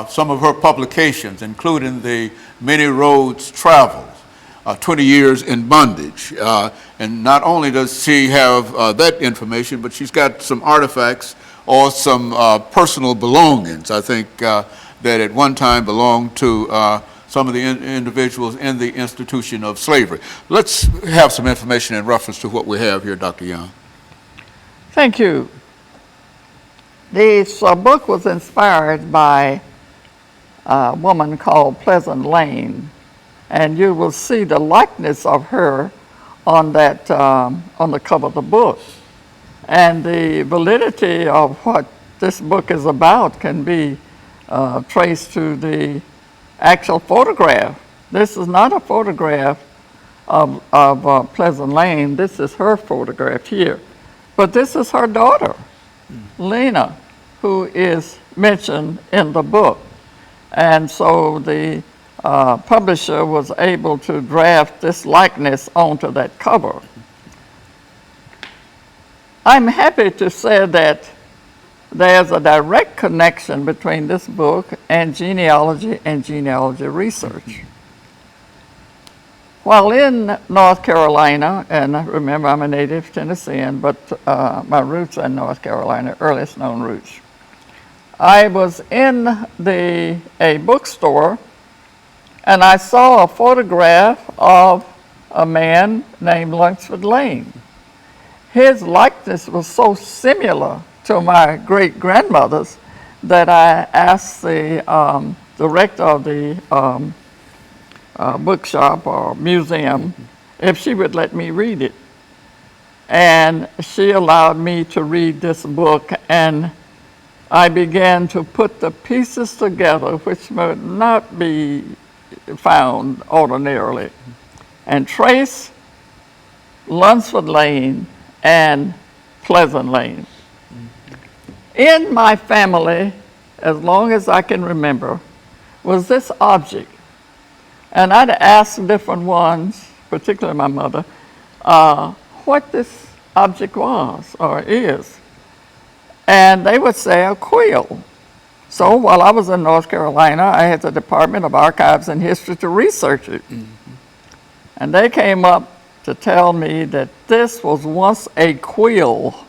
some of her publications, including the Many Roads Traveled, 20 Years in Bondage. And not only does she have that information, but she's got some artifacts or some personal belongings, I think, that at one time belonged to some of the individuals in the institution of slavery. Let's have some information in reference to what we have here, Dr. Young. Thank you. This book was inspired by a woman called Pleasant Lane, and you will see the likeness of her on that on the cover of the book. And the validity of what this book is about can be traced to the actual photograph. This is not a photograph of Pleasant Lane. This is her photograph here. But this is her daughter, Lena, who is mentioned in the book. And so the publisher was able to draft this likeness onto that cover. I'm happy to say that there's a direct connection between this book and genealogy research. While in North Carolina, and remember I'm a native Tennessean, but my roots are in North Carolina, earliest known roots. I was in a bookstore and I saw a photograph of a man named Lunsford Lane. His likeness was so similar to my great-grandmother's that I asked the director of the bookshop or museum if she would let me read it. And she allowed me to read this book, and I began to put the pieces together, which would not be found ordinarily, and trace Lunsford Lane and Pleasant Lane. In my family, as long as I can remember, was this object. And I'd ask different ones, particularly my mother, what this object was or is. And they would say a quill. So while I was in North Carolina, I had the Department of Archives and History to research it. And they came up to tell me that this was once a quill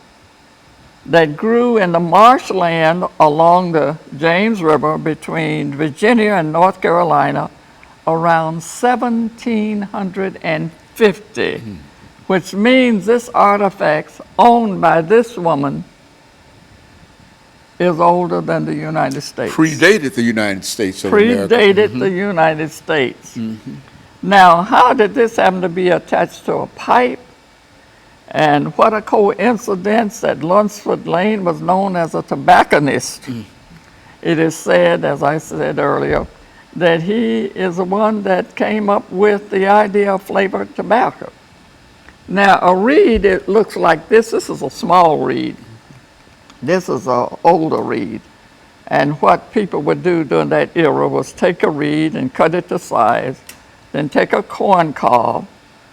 that grew in the marshland along the James River between Virginia and North Carolina around 1750, which means this artifact owned by this woman is older than the United States. Predated the United States of America. Predated the United States. Now, how did this happen to be attached to a pipe? And what a coincidence that Lunsford Lane was known as a tobacconist. It is said, as I said earlier, that he is the one that came up with the idea of flavored tobacco. Now, a reed, it looks like this. This is a small reed. This is an older reed. And what people would do during that era was take a reed and cut it to size, then take a corn cob,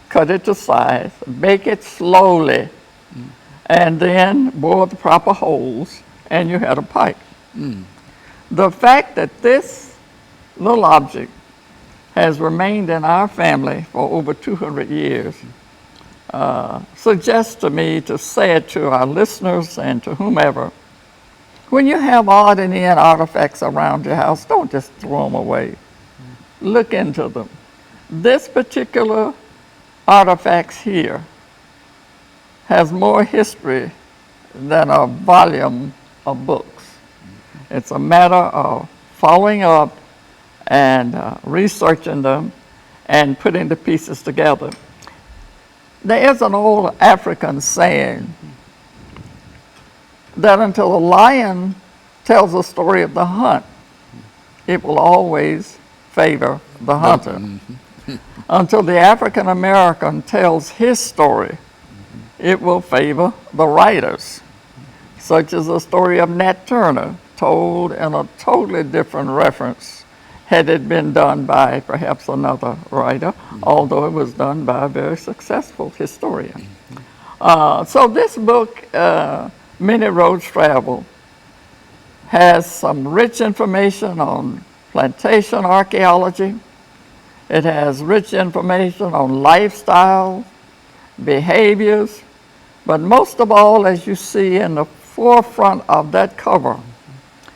cut it to size, bake it slowly, and then bore the proper holes, and you had a pipe. The fact that this little object has remained in our family for over 200 years suggests to me to say it to our listeners and to whomever, when you have odd and end artifacts around your house, don't just throw them away. Look into them. This particular artifacts here has more history than a volume of books. It's a matter of following up and researching them and putting the pieces together. There is an old African saying that until a lion tells a story of the hunt, it will always favor the hunter. Until the African American tells his story, it will favor the writers, such as the story of Nat Turner, told in a totally different reference, had it been done by perhaps another writer, although it was done by a very successful historian. So this book, Many Roads Travel, has some rich information on plantation archaeology. It has rich information on lifestyle, behaviors, but most of all, as you see in the forefront of that cover,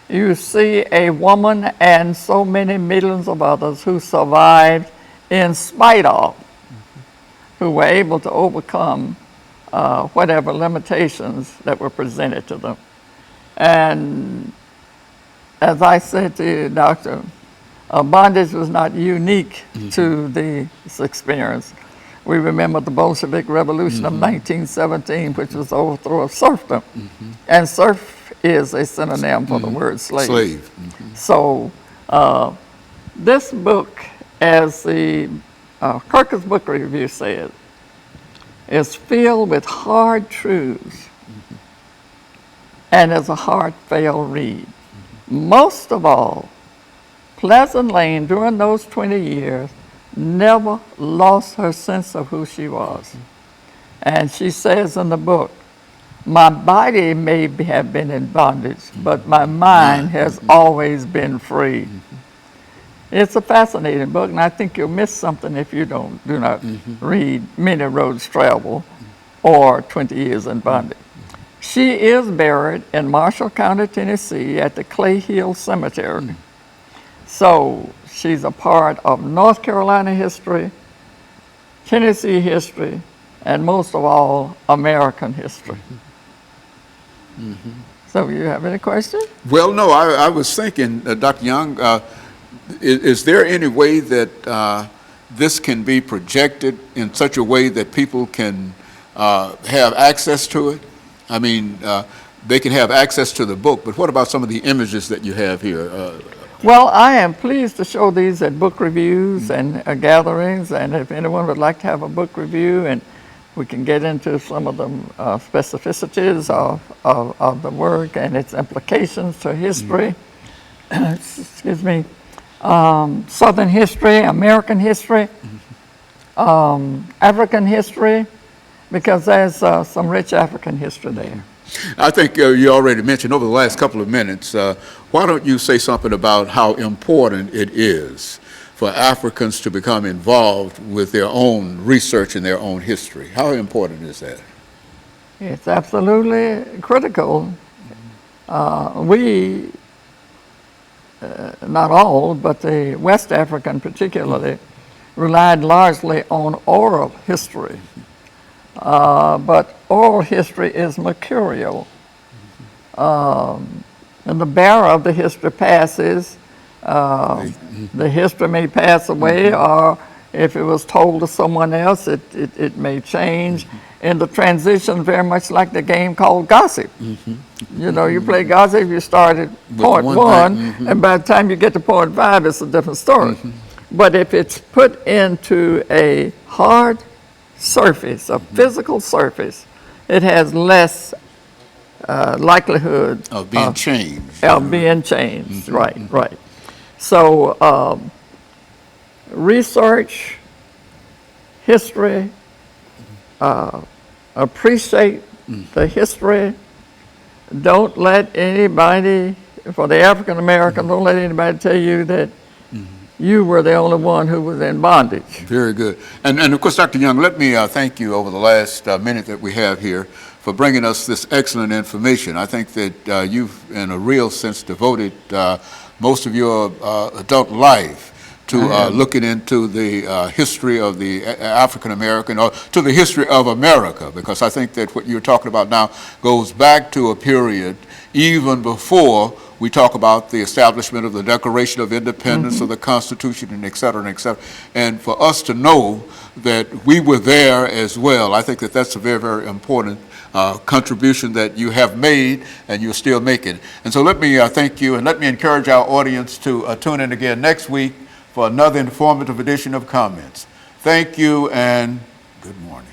you see a woman and so many millions of others who survived in spite of, who were able to overcome whatever limitations that were presented to them. And as I said to you, Doctor, bondage was not unique to this experience. We remember the Bolshevik Revolution of 1917, which was the overthrow of serfdom. And serf is a synonym for the word slave. So this book, as the Kirkus Book Review said, is filled with hard truths and is a heartfelt read. Most of all, Pleasant Lane, during those 20 years, never lost her sense of who she was. And she says in the book, my body may have been in bondage, but my mind has always been free. It's a fascinating book, and I think you'll miss something if you do not read Many Roads Travel or 20 Years in Bondage. She is buried in Marshall County, Tennessee at the Clay Hill Cemetery. So she's a part of North Carolina history, Tennessee history, and most of all, American history. So you have any questions? Well, no, I was thinking, Dr. Young, is there any way that this can be projected in such a way that people can have access to it? I mean, they can have access to the book, but what about some of the images that you have here? Well, I am pleased to show these at book reviews and gatherings, and if anyone would like to have a book review, and we can get into some of the specificities of the work and its implications to history, excuse me, Southern history, American history, African history, because there's some rich African history there. I think you already mentioned over the last couple of minutes, why don't you say something about how important it is for Africans to become involved with their own research and their own history? How important is that? It's absolutely critical. We, not all, but the West African particularly, relied largely on oral history. But oral history is mercurial. And the bearer of the history passes. The history may pass away, or if it was told to someone else, it may change. And the transition very much like the game called gossip. You know, you play gossip, you start at point one, and by the time you get to point 5, it's a different story. But if it's put into a hard surface, a physical surface, it has less likelihood of being changed. Of being changed, right. So research, history, appreciate the history. Don't let anybody, for the African American, don't let anybody tell you that you were the only one who was in bondage. Very good. And of course, Dr. Young, let me thank you over the last minute that we have here for bringing us this excellent information. I think that you've, in a real sense, devoted most of your adult life to looking into the history of the African American, or to the history of America, because I think that what you're talking about now goes back to a period even before we talk about the establishment of the Declaration of Independence, of the Constitution, and et cetera, and et cetera. And for us to know that we were there as well, I think that that's a very, very important contribution that you have made and you're still making. And so let me thank you, and let me encourage our audience to tune in again next week for another informative edition of Comments. Thank you and good morning.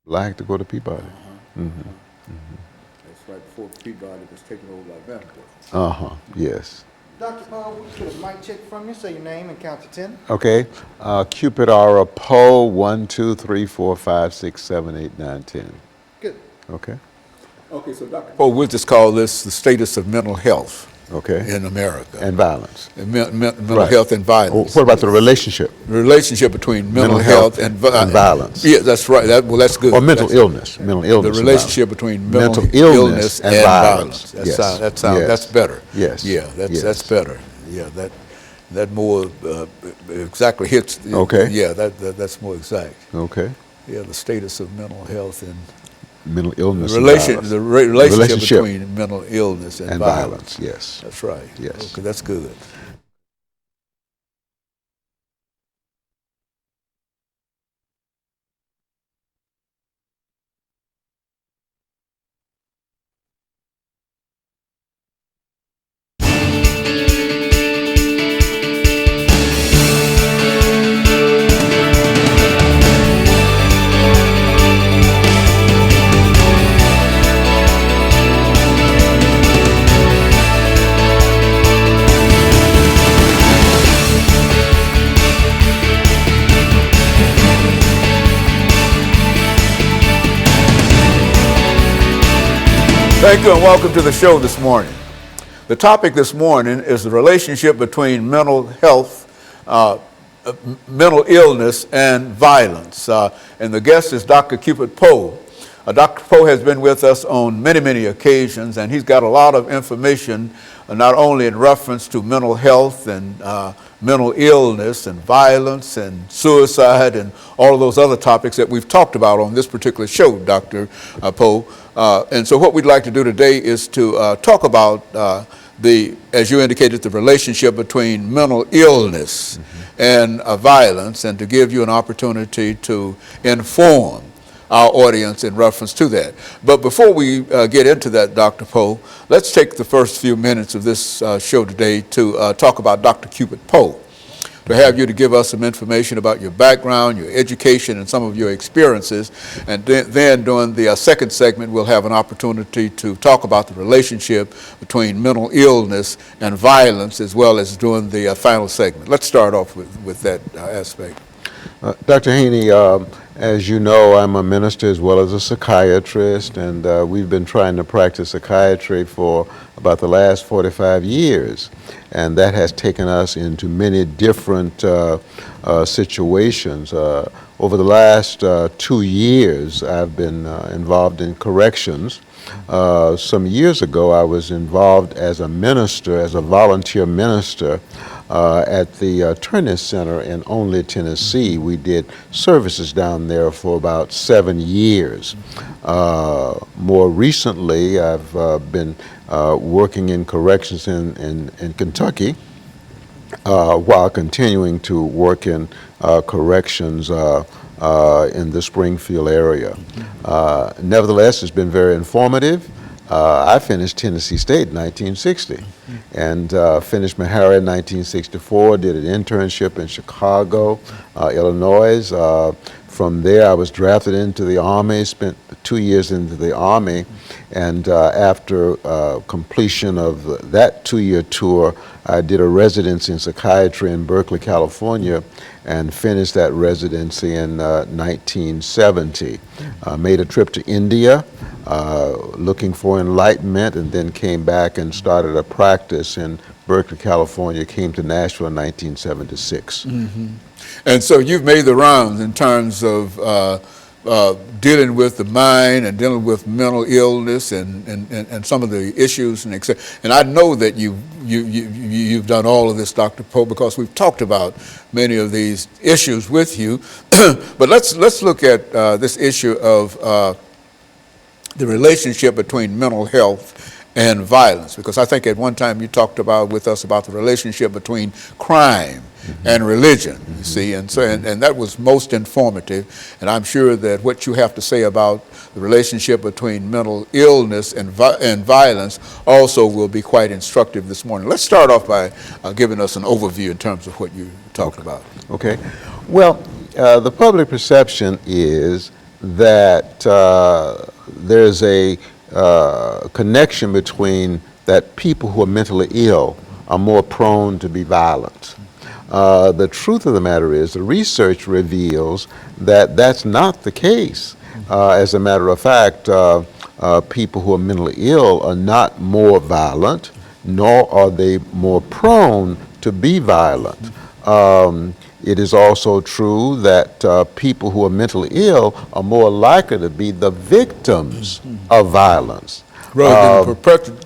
Black to go to Peabody. That's right before Peabody was taken over by Vanderbilt. Yes. Dr. Poe, we get a mic check from you. Say your name and count to 10. Okay. Cupid Aura Poe 1, 2, 3, 4, 5, 6, 7, 8, 9, 10. Good. Okay. Okay, so Dr. Poe, we'll just call this the status of mental health Okay. in America. And violence. And mental Right. health and violence. What about the relationship? The relationship between mental health and violence. Yeah, that's right. Well, that's good. Or mental That's- illness. Mental illness. The and relationship violence. between mental illness and violence. Yes. That's better. Yes. Yeah, Yes. that's better. Yeah, that more exactly hits. Okay. Yeah, that's more exact. Okay. Yeah, the status of mental health and Mental illness the and violence. relationship between mental illness and violence. Yes. That's right. Yes. Okay, that's good. Thank you and welcome to the show this morning. The topic this morning is the relationship between mental health, mental illness, and violence. And the guest is Dr. Cupid Poe. Dr. Poe has been with us on many, many occasions, and he's got a lot of information, not only in reference to mental health and mental illness and violence and suicide and all of those other topics that we've talked about on this particular show, Dr. Poe. And so what we'd like to do today is to talk about as you indicated, the relationship between mental illness and violence, and to give you an opportunity to inform our audience in reference to that. But before we get into that, Dr. Poe, let's take the first few minutes of this show today to talk about Dr. Cupid Poe. To have you to give us some information about your background, your education, and some of your experiences. And then during the second segment, we'll have an opportunity to talk about the relationship between mental illness and violence, as well as during the final segment. Let's start off with that aspect. Dr. Haney, as you know, I'm a minister as well as a psychiatrist, and we've been trying to practice psychiatry for about the last 45 years. And that has taken us into many different situations. Over the last 2 years, I've been involved in corrections. Some years ago, I was involved as a minister, as a volunteer minister, at the Turner Center in Only, Tennessee. We did services down there for about 7 years. More recently, I've been working in corrections in Kentucky, while continuing to work in corrections in the Springfield area. Nevertheless, it's been very informative. I finished Tennessee State in 1960 and finished Meharry in 1964, did an internship in Chicago, Illinois. From there, I was drafted into the Army, spent 2 years into the Army, and after completion of that 2-year tour, I did a residency in psychiatry in Berkeley, California, and finished that residency in 1970. Made a trip to India, looking for enlightenment, and then came back and started a practice in Berkeley, California, came to Nashville in 1976. Mm-hmm. And so you've made the rounds in terms of dealing with the mind and dealing with mental illness and some of the issues and I know that you've done all of this, Dr. Poe, because we've talked about many of these issues with you. But let's look at this issue of the relationship between mental health and violence, because I think at one time you talked with us about the relationship between crime and religion, you see, and so and that was most informative, and I'm sure that what you have to say about the relationship between mental illness and violence also will be quite instructive this morning. Let's start off by giving us an overview in terms of what you talked about. Okay. Well, the public perception is that there's a connection between that people who are mentally ill are more prone to be violent. The truth of the matter is, the research reveals that that's not the case. As a matter of fact, people who are mentally ill are not more violent, nor are they more prone to be violent. It is also true that people who are mentally ill are more likely to be the victims of violence. Rather than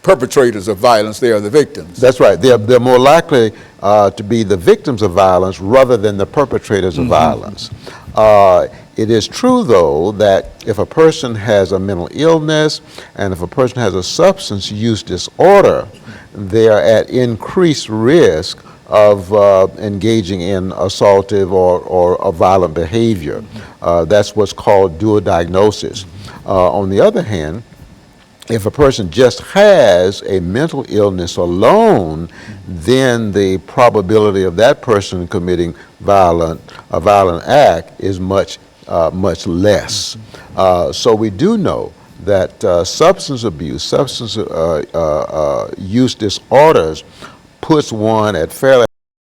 perpetrators of violence, they are the victims. That's right. They're more likely to be the victims of violence rather than the perpetrators of violence. It is true, though, that if a person has a mental illness and if a person has a substance use disorder, they are at increased risk of engaging in assaultive or violent behavior. That's what's called dual diagnosis. On the other hand, if a person just has a mental illness alone, then the probability of that person committing a violent act is much less. So we do know that substance abuse, substance use disorders puts one at fairly